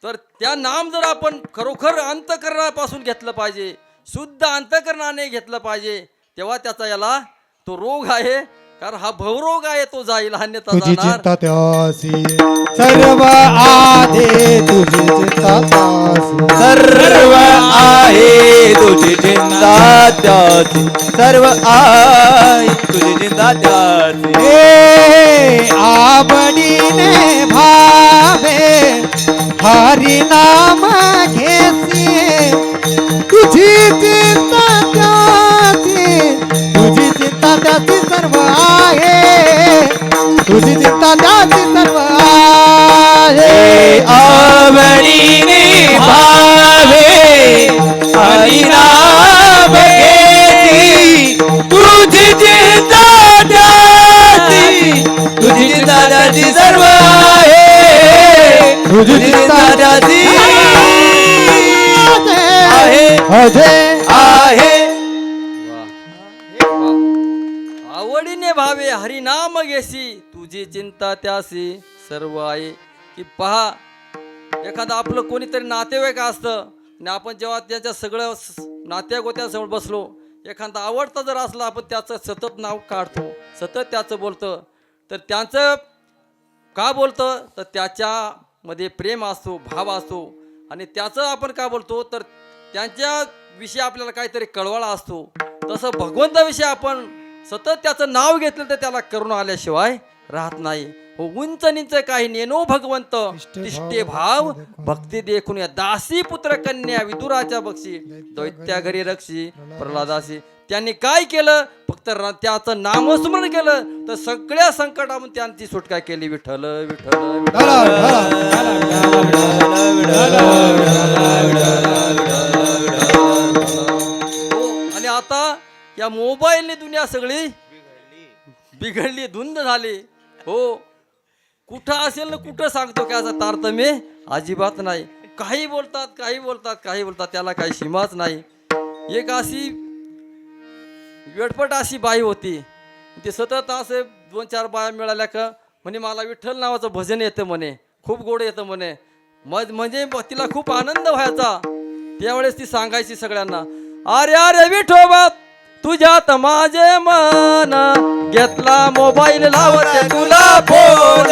तर त्या नाम जर आपण खरोखर अंतःकरणापासून घेतलं पाहिजे शुद्ध अंतःकरणाने घेतलं पाहिजे तेव्हा त्याचा याला तो रोग आहे कारण हा भवरोग आहे तो जाईल अन्यथा तुझी जाणार. चिंता त्यासी सर्व आधे तुझी चिंता त्यासी सर्व आहे तुझी चिंता त्याची सर्व आहे तुझी चिंता त्याची हे आवडीने भावे हरी नाम घेसिये तुझी चिंता त्यासी तुझी चिंता त्याची सर्व आहे तुझी चिंता त्याची सर्व आहे आवडीने भावे हरी नाम घेती तुझी चिंता त्याची तुझी चिंता त्याची सर्व आहे तुझी चिंता त्याची आहे अजय आहे आवडीने भावे हरिनाम घेसी तुझी चिंता त्यासी सर्व आहे. की पहा एखादा आपलं कोणीतरी नातेवाईक असतं आणि आपण जेव्हा त्याच्या सगळं नात्या गोत्यासमोर बसलो एखादा आवडता जर असला आपण त्याचं सतत नाव काढतो सतत त्याचं बोलतं तर त्याचं का बोलतं तर त्याच्यामध्ये प्रेम असतो भाव असतो आणि त्याचं आपण का बोलतो तर त्यांच्या विषयी आपल्याला काहीतरी कळवळा असतो. तसं भगवंताविषयी आपण सतत त्याचं नाव घेतलं तर त्याला करुणा आल्याशिवाय राहत नाही. हो उंच निंच काही नेनो भगवंत तिष्ठे भाव भक्ती देखून या दासी पुत्र कन्या विदुराच्या बक्षी दैत्या घरी रक्षी प्रल्हादासी. त्यांनी काय केलं फक्त त्याचं नामस्मरण केलं तर सगळ्या संकटातून त्यांची सुटका केली. विठ्ठल विठ्ठल आणि आता या मोबाईलने दुनिया सगळी बिघडली धुंद झाली. हो कुठं असेल ना कुठं सांगतो की असं तारतम्य अजिबात नाही. काही बोलतात काही बोलतात काही बोलतात त्याला काही सीमाच नाही. एक अशी वेडपट अशी बाई होती ते सतत असे 2-4 बाया मिळाल्या का म्हणे मला विठ्ठल नावाचं भजन येतं म्हणे, खूप गोड येतं म्हणे. म्हणजे तिला खूप आनंद व्हायचा. त्यावेळेस ती सांगायची सगळ्यांना, अरे अरे विठोबा तुझ्यात माझे मन, घेतला मोबाईल लावते तुला फोन.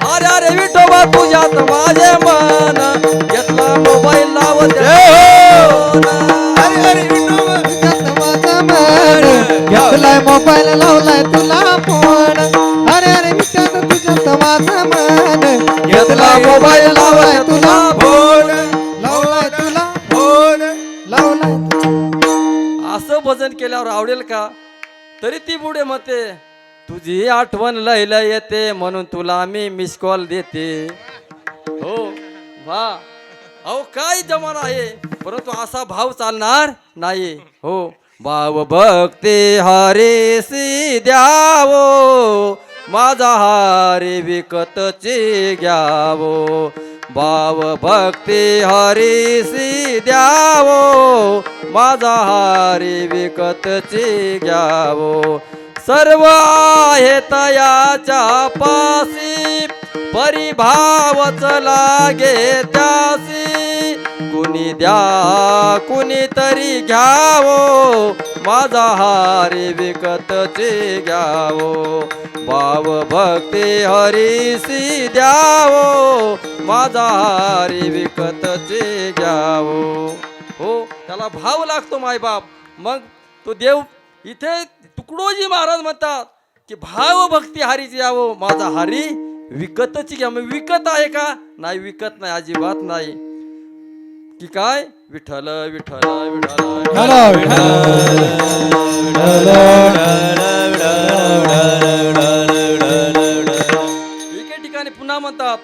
अरे अरे विठोबा तुझ्यात माझे मन, घेतला मोबाईल लावते फोन. अरे अरे विठोबा तुझ्यात माझं मन, घेतलाय मोबाईल लावलाय तुला फोन. अरे अरे विठ्ठल तुझ्यात माझं मन, घेतला मोबाईल लावलाय तुला फोन. लावलाय तुला फोन, लावलाय असं भजन केल्यावर आवडेल का? तरी ती पुढे म्हणते, तुझी आठवण लयला येते म्हणून तुला मी मिस कॉल देते. हो वा, अहो काय जमाना आहे, परंतु असा भाव चालणार नाही. हो, भाव भक्ती हरीसी द्यावो, माझा हारी विकतची घ्यावो. भाव भक्ती हरीसी द्यावो, माझा हारी विकतची घ्यावो. सर्व आहे तयाच्या पासी, परिभावच लागे त्यासी. कुणी द्या कुणी तरी घ्यावो, माझा हारी विकतची घ्यावो. भाव भक्ती हरीसी द्यावो, माझा हारी विकतची घ्यावो. हो, त्याला भाव लागतो मायबाप. मग तो देव इथे तुकडोजी महाराज म्हणतात की भाव भक्ती हरीची यावो, माझा हरी विकतची घ्या. मग विकत आहे का? नाही, विकत नाही, अजिबात नाही. की काय विठ्ठल विठ्ठल विठ्ठल एके ठिकाणी पुन्हा म्हणतात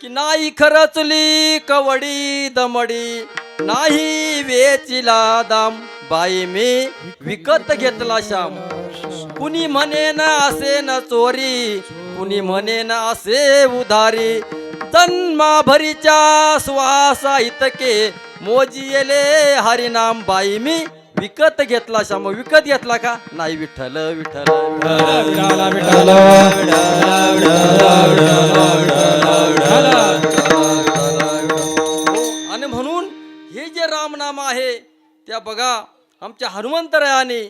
की नाही खरचली कवडी दमडी, नाही वेचिला दाम, बाई मी विकत घेतला श्याम. कुणी म्हणे ना असे न चोरी, कुणी म्हणे ना असे उधारी. जन्माभरीच्या श्वासा इतके मोजिले हरिनाम, बाई मी विकत घेतला श्याम. विकत घेतला का? नाही. विठ्ठल विठ्ठल आणि म्हणून हे जे रामनाम आहे त्या बघा आमच्या हनुमंतरायाने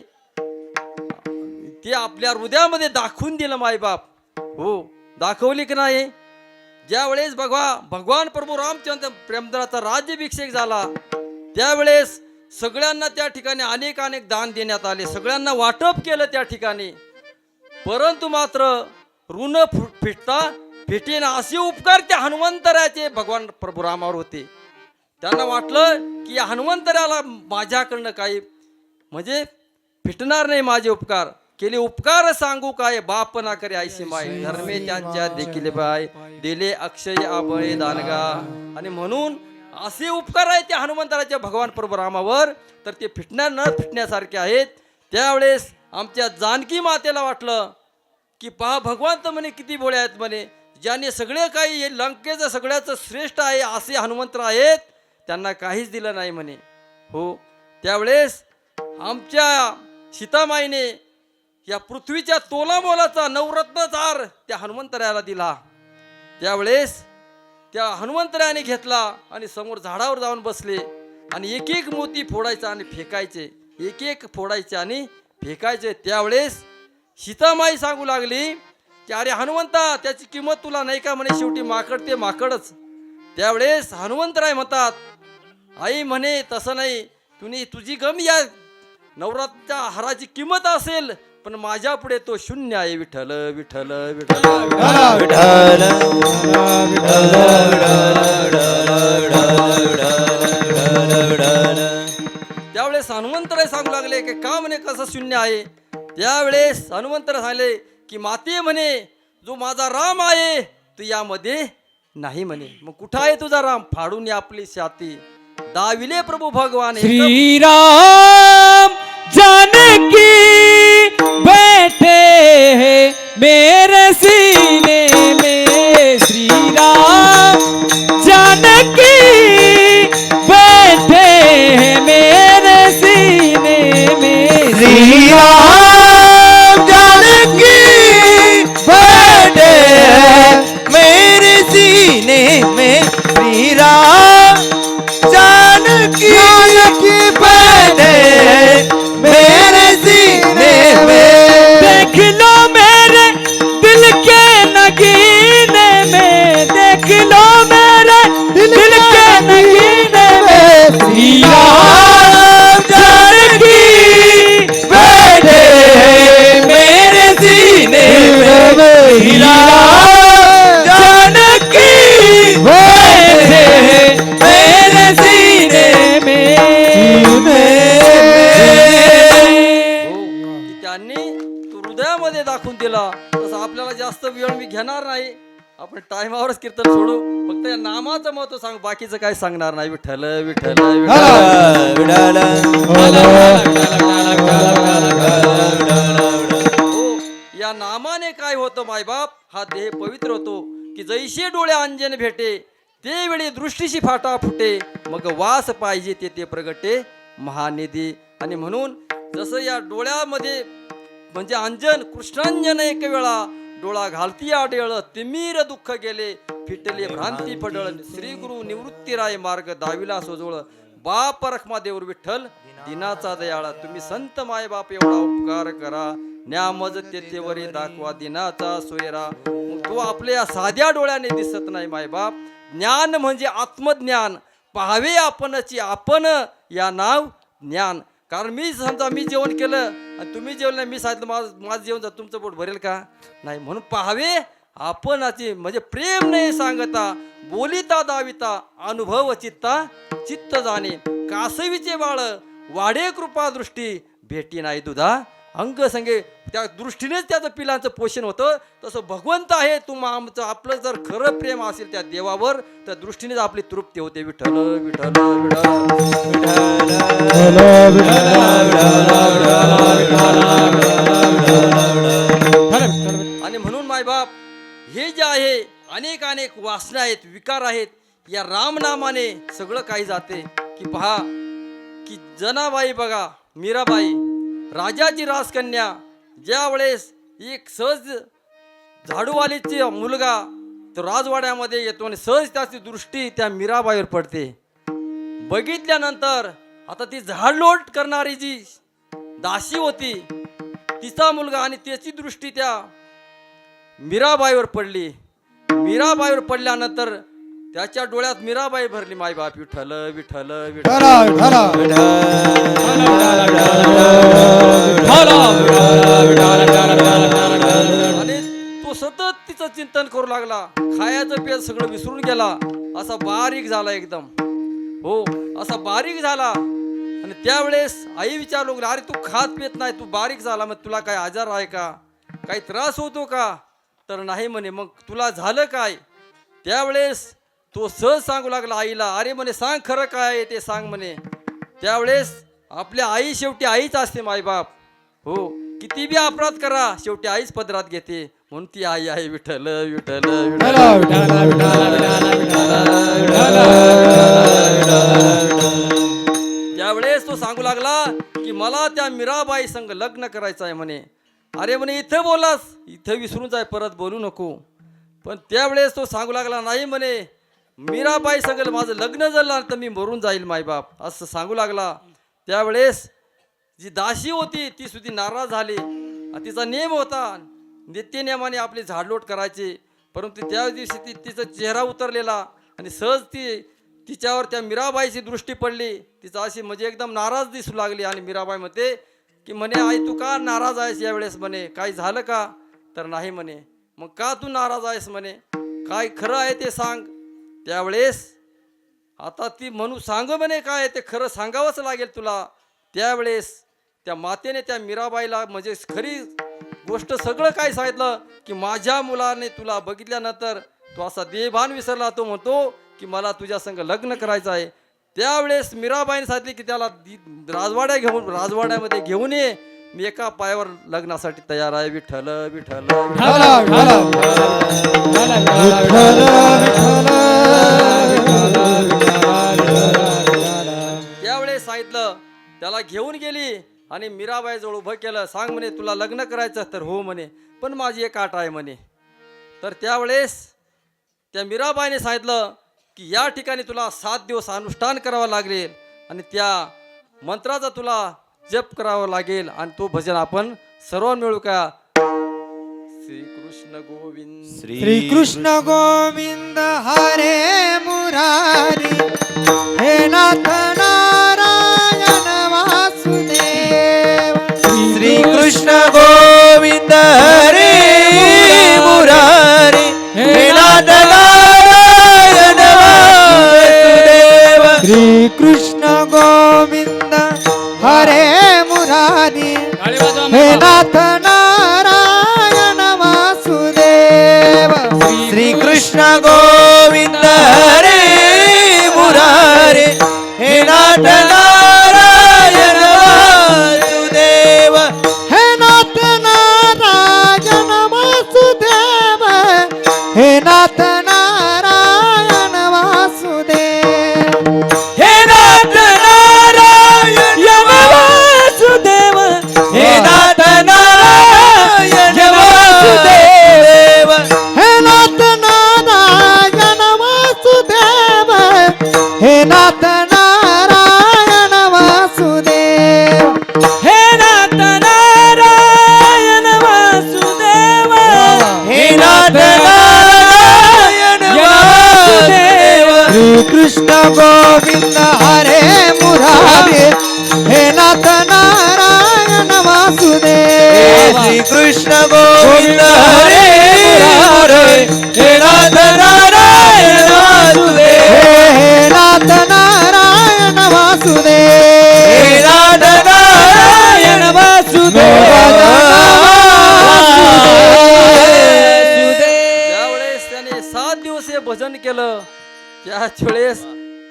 ते आपल्या हृदयामध्ये दाखवून दिलं मायबाप. हो, दाखवली की नाही? ज्या वेळेस भगवान प्रभू रामचंद्र प्रेमदराचा राज्याभिषेक झाला त्यावेळेस सगळ्यांना त्या ठिकाणी अनेक दान देण्यात आले, सगळ्यांना वाटप केलं त्या ठिकाणी. परंतु मात्र ऋण फिटता फिटेना असे उपकार त्या हनुमंतराचे भगवान प्रभू रामावर होते. त्यांना वाटलं की या हनुमंतराला माझ्याकडनं काही म्हणजे फिटणार नाही, माझे उपकार केले. उपकार सांगू काय, बाप ना करे ऐशी माय, धर्मे त्यांच्या देखील बाय, दिले अक्षय आबळे दानगा. आणि म्हणून असे उपकार आहेत त्या हनुमंतराच्या भगवान प्रभू रामावर, तर ते फिटणार न फिटण्यासारखे आहेत. त्यावेळेस आमच्या जानकी मातेला वाटलं की पहा भगवान तर म्हणे किती भोळे आहेत म्हणे, ज्याने सगळे काही लंकेचं सगळ्याचं श्रेष्ठ आहे असे हनुमंत आहेत, त्यांना काहीच दिलं नाही म्हणे. हो, त्यावेळेस आमच्या सीतामाईने या पृथ्वीच्या तोलामोलाचा नवरत्नाचा हार त्या हनुमंतरायाला दिला. त्यावेळेस त्या हनुमंतरायाने घेतला आणि समोर झाडावर जाऊन बसले आणि एक एक मोती फोडायचा आणि फेकायचे, एक एक फोडायचे आणि फेकायचे. त्यावेळेस सीतामाई सांगू लागली की अरे हनुमंता, त्याची किंमत तुला नाही का म्हणे, शेवटी माकड ते माकडच. त्यावेळेस हनुमंतराय म्हणतात, आई म्हणे तसं नाही, तुझी गम या नवरात्राच्या हाराची किंमत असेल, पण माझ्या पुढे तो शून्य आहे. विठ्ठल विठ्ठल विठ्ठल त्यावेळेस हनुमंतराय सांगू लागले की का म्हणे कसं शून्य आहे. त्यावेळेस हनुमंतराय सांगले की माते म्हणे जो माझा राम आहे तो यामध्ये नाही म्हणे. मग कुठं आहे तुझा राम? फाडून आपली छाती दाविले प्रभू भगवान. श्री राम जानकी बैठे हैं मेरे सीने में, श्री राम जानकी बैठे हैं मेरे सीने में, श्री राम जानकी घेणार नाही, आपण टायमावरच कीर्तन सोडू. फक्त या नामाचं महत्व सांग, बाकीचं काय सांगणार नाही. विठ्ठल विठ्ठल विठ्ठल. हो, या नामाने काय होतं मायबाप, हा देह पवित्र होतो. की जैसे डोळे अंजन भेटे, ते वेळी दृष्टीशी फाटा फुटे. मग वास पाहिजे ते प्रगटे महानिधी. आणि म्हणून जसं या डोळ्यामध्ये म्हणजे अंजन कृष्णांजन एक वेळा, डोळा घालती आडेळ तिमीर दुःख गेले, फिटले भ्रांती पडळ. श्री गुरु निवृत्ती राय मार्ग दाविला सोजवळ. बाप रखमा देऊर विठ्ठल दिनाचा दयाळा. तुम्ही संत माय बाप एवढा उपकार करा, न्यामज तेथेवरी दाखवा दिनाचा सोयरा. मग तो आपल्या साध्या डोळ्याने दिसत नाही मायबाप. ज्ञान म्हणजे आत्मज्ञान, पाहावे आपणची आपण या नाव ज्ञान. कारण मी समजा मी जेवण केलं आणि तुम्ही जेवलं नाही, मी सांगितलं माझं जेवण जा, तुमचं पोट भरेल का नाही. म्हणून पाहावे आपणाची म्हणजे प्रेम नाही सांगता, बोलिता दाविता अनुभव चित्ता चित्त जाणे. कासवीचे बाळ वाढे कृपा दृष्टी, भेटी नाही दुधा अंग संगे. त्या दृष्टीनेच त्याचं पिलांचं पोषण होतं. तसं भगवंत आहे आमचं, आपलं जर खरं प्रेम असेल त्या देवावर, त्या दृष्टीनेच आपली तृप्ती होते. विठ्ठल विठ्ठल आणि म्हणून मायबाप हे जे आहे अनेक अनेक वासना आहेत, विकार आहेत, या रामनामाने सगळं काही जाते. की पहा की जनाबाई बघा, मीराबाई राजाची राजकन्या, ज्या वेळेस एक सहज झाडूवालीची मुलगा तो राजवाड्यामध्ये येतो आणि सहज त्याची दृष्टी त्या मीराबाईवर पडते. बघितल्यानंतर आता ती झाडलोट करणारी जी दासी होती, तिचा मुलगा, आणि त्याची दृष्टी त्या मीराबाईवर पडली. मीराबाईवर पडल्यानंतर त्याच्या डोळ्यात मीराबाई भरली. मायबाप विठ्ठल विठ्ठल विठ्ठल. आणि तो सतत तिचं चिंतन करू लागला. खायचं पेय सगळं विसरून गेला, असा बारीक झाला एकदम. हो, असा बारीक झाला. आणि त्यावेळेस आई विचारू लागली, अरे तू खात पेत नाही, तू बारीक झाला, मग तुला काय आजार आहे का, काही त्रास होतो का. तर नाही म्हणे. मग तुला झालं काय. त्यावेळेस तो सहज सांगू लागला आईला, अरे म्हणे सांग खरं काय आहे ते सांग म्हणे. त्यावेळेस आपल्या आई शेवटी आईच असते मायबाप. हो, किती बी अपराध करा शेवटी आईच पदरात घेते. म्हणून ती आई आहे. विठ्ठल विठ्ठल त्यावेळेस तो सांगू लागला की मला त्या मीराबाई संग लग्न करायचं आहे म्हणे. अरे म्हणे इथं बोलास, इथं विसरून जाय, परत बोलू नको. पण त्यावेळेस तो सांगू लागला नाही म्हणे, मीराबाई संग माझं लग्न झालं तर मी मरून जाईल मायबाप, असं सांगू लागला. त्यावेळेस जी दासी होती ती सुद्धा नाराज झाली. तिचा नेम होता नित्यनेमाने आपली झाडलोट करायची. परंतु त्या दिवशी तिचा चेहरा उतरलेला आणि सहज तिच्यावर त्या मीराबाईची दृष्टी पडली. तिचा अशी म्हणजे एकदम नाराज दिसू लागली. आणि मीराबाई म्हणते की म्हणे आई तू का नाराज आहेस यावेळेस म्हणे, काही झालं का. तर नाही म्हणे. मग का तू नाराज आहेस म्हणे, काय खरं आहे ते सांग. त्यावेळेस आता ती म्हणू सांग म्हणे काय ते खरं सांगावंच लागेल तुला. त्यावेळेस त्या मातेने त्या मीराबाईला म्हणजे खरी गोष्ट सगळं काय सांगितलं की माझ्या मुलाने तुला बघितल्यानंतर तो असा देहभान विसरला. तो म्हणतो की मला तुझ्या संग लग्न करायचं आहे. त्यावेळेस मीराबाईने सांगितले की त्याला राजवाड्यामध्ये घेऊन ये, मी एका पायावर लग्नासाठी तयार आहे. विठ्ठल विठ्ठल त्यावेळेस सांगितलं, त्याला घेऊन गेली आणि मीराबाई जवळ उभं केलं. सांग म्हणे तुला लग्न करायचं. तर हो म्हणे, पण माझी एक अट आहे म्हणे. तर त्यावेळेस त्या मीराबाईने सांगितलं की या ठिकाणी तुला 7 दिवस अनुष्ठान करावं लागेल आणि त्या मंत्राचा तुला जप करावा लागेल आणि तो भजन आपण सर्व मिळू का. श्रीकृष्ण गोविंद श्री कृष्ण गोविंद हरे मुरारी हे नाथ नारायण वासुदेव. श्री कृष्ण गोविंद हरे मुरारी हे नाथ नारायण वासुदेव. श्री कृष्ण गोविंद हरे मुरारी हे नाथ नारायण वासुदेव. कृष्ण गोविंद हरे मुरारी हे नाथ नारायण वासुदेव श्री कृष्ण गोविंद हरे मुरारे हे नाथ नारायण वासुदेव हे नाथ नारायण वासुदेव हे नाथ नारायण ज्यावेळेस त्याने 7 दिवस हे भजन केलं त्याच वेळेस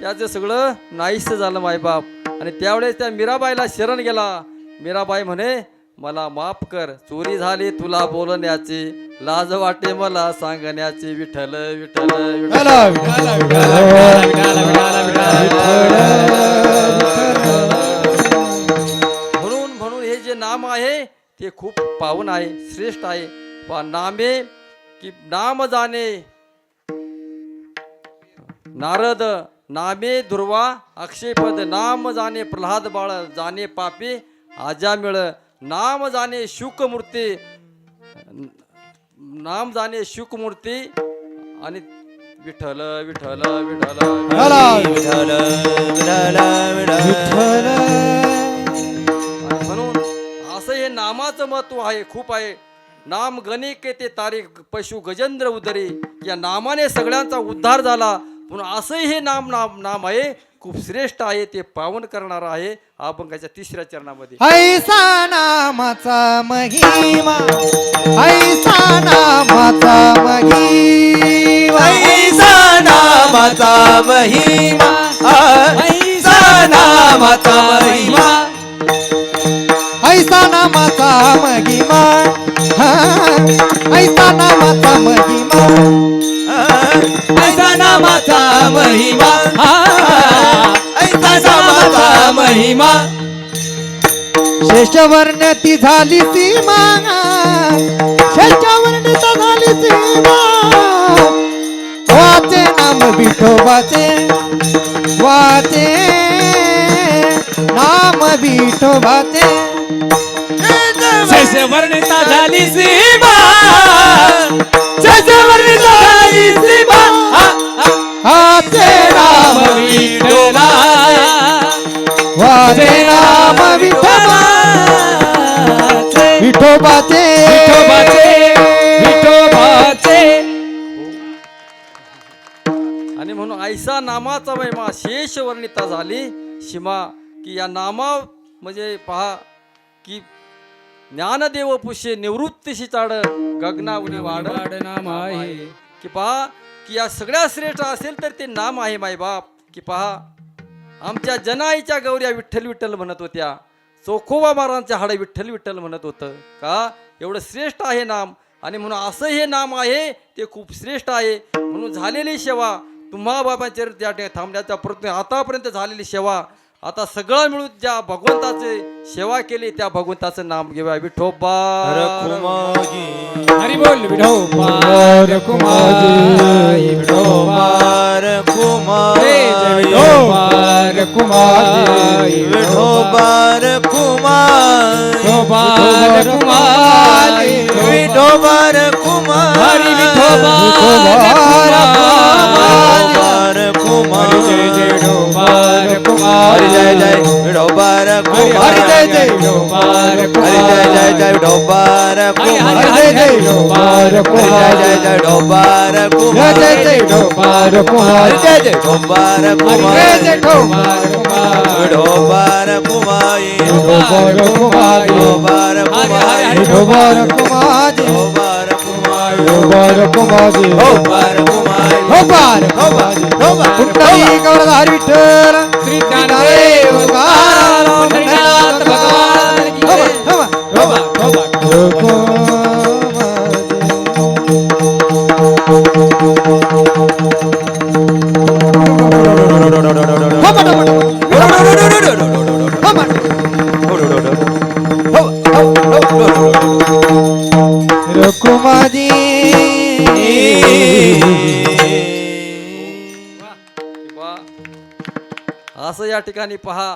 त्याचं सगळं नाहीसं झालं मायबाप. आणि त्यावेळेस त्या मीराबाईला शरण गेला. मीराबाई म्हणे मला माफ कर, चोरी झाली तुला बोलण्याची, लाज वाटे मला सांगण्याची, विठ्ठल विठ्ठल विठ्ठल. म्हणून हे जे नाम आहे ते खूप पावन आहे, श्रेष्ठ आहे. पण नामे की नाम जाणे नारद, नामे दुर्वा अक्षयपद, नाम जाणे प्रल्हाद बाळ, जाणे पापी आजा मिळ, नाम जाणे शुकमूर्ती, नाम जाणे शुकमूर्ती आणि विठ्ठल विठ्ठल विठ्ठल. म्हणून असं हे नामाचं महत्व आहे, खूप आहे. नाम गणिक ते तारीख पशु गजेंद्र उदरी, या नामाने सगळ्यांचा उद्धार झाला. पण असंही हे नाम आहे, खूप श्रेष्ठ आहे, ते पावन करणार आहे. अभंगाच्या 3ऱ्या चरणामध्ये ऐसा नामाचा महिमा, ऐसा नामाचा महिमा, ऐसा नामाचा महिमा, ऐसा नामाचा महिमा, ऐसा नामाचा महिमा, ऐसा नामाचा महिमा, ऐसा नामाचा महिमा, ऐसा नामाचा महिमा. शेषवर्णती झाली सीमा, शेषवर्णित झाली सीमा, वाचे नाम विठोबाचे, वाचे नाम विठोबाचे. वर्णिता झाली सीमा, वर्णिता झाली सीमा, वाचे नाम विठोबा, वाचे नाम विठोबा, विठोबाचे विठोबाचे. आणि म्हणून ऐसा नामाचा महिमा शेष वर्णिता झाली सीमा, की या नामा म्हणजे पहा की ज्ञानदेव पुष्य निवृत्तीशी चाड, गगनावनी वाढ नाम आहे. की पहा की या सगळ्या श्रेष्ठ असेल तर ते नाम आहे मायबाप. की पहा आमच्या जनाईच्या गौऱ्या विठ्ठल विठ्ठल म्हणत होत्या, चोखोबा महाराजांच्या हाडं विठ्ठल विठ्ठल म्हणत होतं. का एवढं श्रेष्ठ आहे नाम. आणि म्हणून असं हे नाम आहे ते खूप श्रेष्ठ आहे. म्हणून झालेली सेवा तुम्हा बाबांच्या त्या ठिकाणी थांबण्याचा प्रयत्न, आतापर्यंत झालेली सेवा, आता सगळं मिळून ज्या भगवंताची सेवा केली त्या भगवंताचं नाम घेऊया. विठोबा हरी बोल विठोबा रखुमाई, विठोबा कुमार विठोबा रखुमाई, विठोबा कुमार विठोबा रखुमाई, विठोबा कुमार हरी विठोबा कुमार जय जय विठोबा रखुमाई, हरि जय जय विठोबा कुमार हरि जय जय विठोबा हरि जय जय जय विठोबा कुमार जय जय विठोबा हरि जय जय विठोबा कुमार जय जय विठोबा हरि जय जय विठोबा कुमार जय जय विठोबा विठोबा कुमार विठोबा विठोबा कुमार विठोबा रखुमाई, विठोबा कुमार विठोबा रखुमाई, विठोबा कुमार विठोबा रखुमाई. कुंडली गौरधारी विठ्ठल श्री ज्ञानदेव तुकाराम पंढरीनाथ भगवान की जय. विठोबा विठोबा रखुमाई. किंवा असं या ठिकाणी पहा.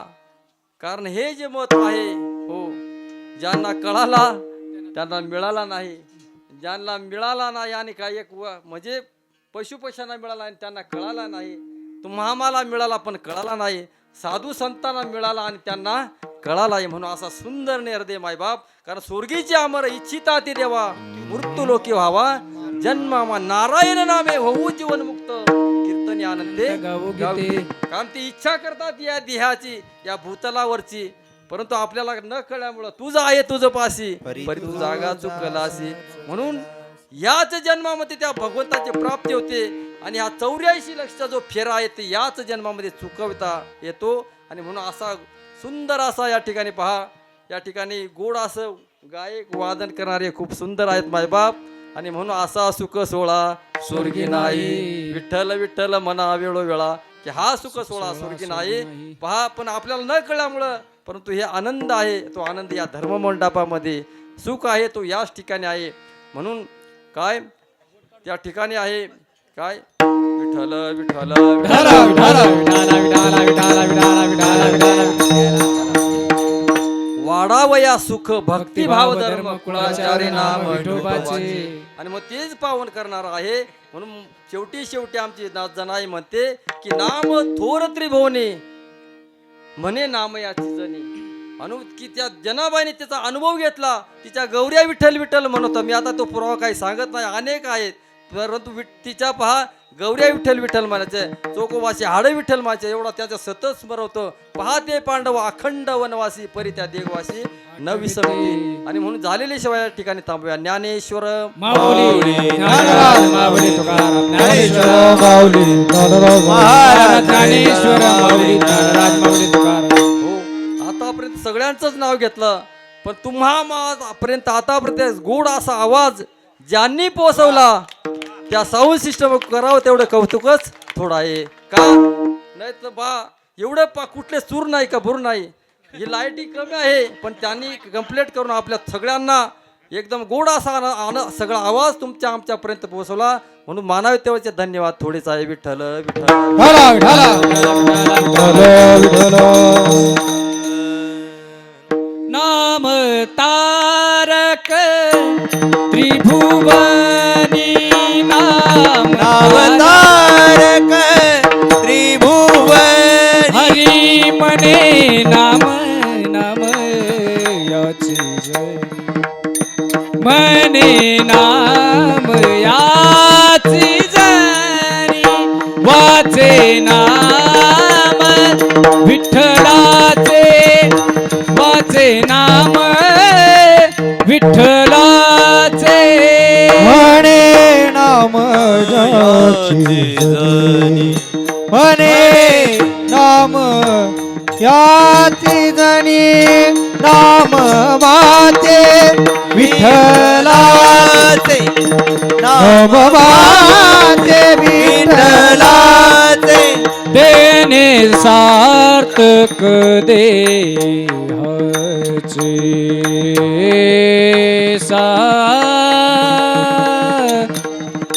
कारण हे जे महत्व आहे हो, ज्यांना कळाला त्यांना मिळाला नाही, ज्यांना मिळाला नाही आणि काय एक म्हणजे पशुपशांना मिळाला आणि त्यांना कळाला नाही. तुम्हा आम्हाला मिळाला पण कळाला नाही, साधू संतांना मिळाला आणि त्यांना कळाला आहे. म्हणून असा सुंदर निर्दय मायबाप, कारण स्वर्गीची अमर इच्छिता ती देवा, मृत्यू लोकी व्हावा जन्मामा, नारायण नामे होऊ जीवन मुक्त, कीर्तनी आनंदे गावो गीते. गावो. कारण ती इच्छा करतात या देहाची, या भूतलावरची, परंतु आपल्याला न कळल्यामुळं तुझं आहे तुझं पाशी परी तू जागा चुकलासी. म्हणून याच जन्मामध्ये त्या भगवंताची प्राप्ती होते आणि हा 84 लक्षाचा जो फेरा आहे ते याच जन्मामध्ये चुकवता येतो. आणि म्हणून असा सुंदर असा या ठिकाणी पहा, या ठिकाणी गोड असं गायक वादन करणारे खूप सुंदर आहेत मायबाप. आणि म्हणून असा सुख सोळा स्वर्गी नाही, विठ्ठल विठ्ठल म्हणा वेळोवेळा, की हा सुख सोळा स्वर्गी नाही. पहा, पण आपल्याला न कळल्यामुळं, परंतु हे आनंद आहे, तो आनंद या धर्ममंडपामध्ये, सुख आहे तो याच ठिकाणी आहे. म्हणून काय त्या ठिकाणी आहे काय, विठ्ठल विठ्ठल विठाला विठाला विठाला विठाला विठाला विठाला विठाला विठाला. वाढावया सुख भक्तिभाव धर्म धर्म कुळाचारी नाम विठोबाचे. विठोबाचे. आणि मग तेच पावन करणार आहे. म्हणून शेवटी आमची जनाई म्हणते की नाम थोर त्रिभुवनी म्हणे नाम याची जनी. की त्या जनाबाईने त्याचा अनुभव घेतला, तिच्या गौऱ्या विठ्ठल विठ्ठल म्हणतो. मी आता तो पुरावा काही सांगत नाही, अनेक आहेत, परंतु तिच्या पहा गौऱ्या विठ्ठल विठ्ठल म्हणायचे, चोकोवासी हाड विठ्ठल म्हणायचे, एवढा त्याचं सतत स्मरवतो. पहा ते पांडव अखंड वनवासी, परी त्या देववासी न विसरती. आणि म्हणून झालेल्या शिवाय या ठिकाणी थांबूया. ज्ञानेश्वर माऊली ज्ञानराज माऊली तुकाराम ज्ञानेश्वर माऊली ज्ञानराज महाराज ज्ञानेश्वर माऊली ज्ञानराज माऊली तुकाराम. हो, आतापर्यंत सगळ्यांचंच नाव घेतलं, पण तुम्हापर्यंत आतापर्यंत गोड असा आवाज ज्यांनी पोहोचवला त्या साऊंड सिस्टम करावं तेवढं कौतुकच थोडं आहे का. नाही तर बा एवढं कुठले सूर नाही का भूर नाही, ही लाईटी कमी आहे, पण त्यांनी कंप्लीट करून आपल्या सगळ्यांना एकदम गोड असा सगळा आवाज तुमच्या आमच्यापर्यंत पोहोचवला. म्हणून मानावे तेव्हाचे धन्यवाद थोडेच आहे. विठ्ठल विठ्ठल नाम तारक त्रिभुवनी नाम तारक त्रिभुवन हरी मने नाम नाम याची जय मने नाम याची जरी वाचे नाम विठ्ठलाचे वाचे नाम विठ्ठलाचे म्हणे नाम याची जनी म्हणे नाम याची जनी नाम वाचे विठ्ठलाचे नाम वाचे विठ्ठलाचे देणे सार्थक देहाचे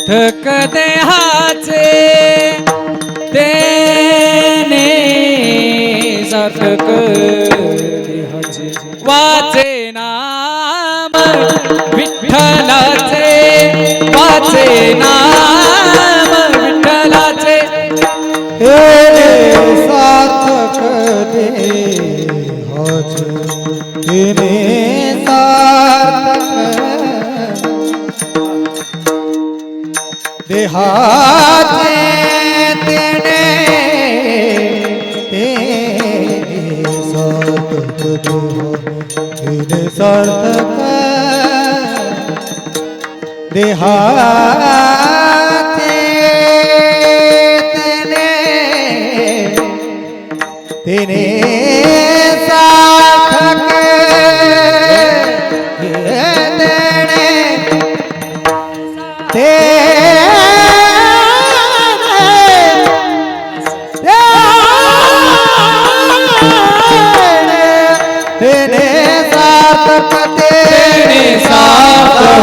सार्थक देहाचे देणे सार्थक देहाचे वाचे नाम विठ्ठलाचे वाचे नाम विठ्ठलाचे हे सार्थक देहाचे हे सार्थक देहाचे तेने ते सार्थक देहा सार्थक देहाचे तेने सार्थक तेने सार्थक तेने सार्थक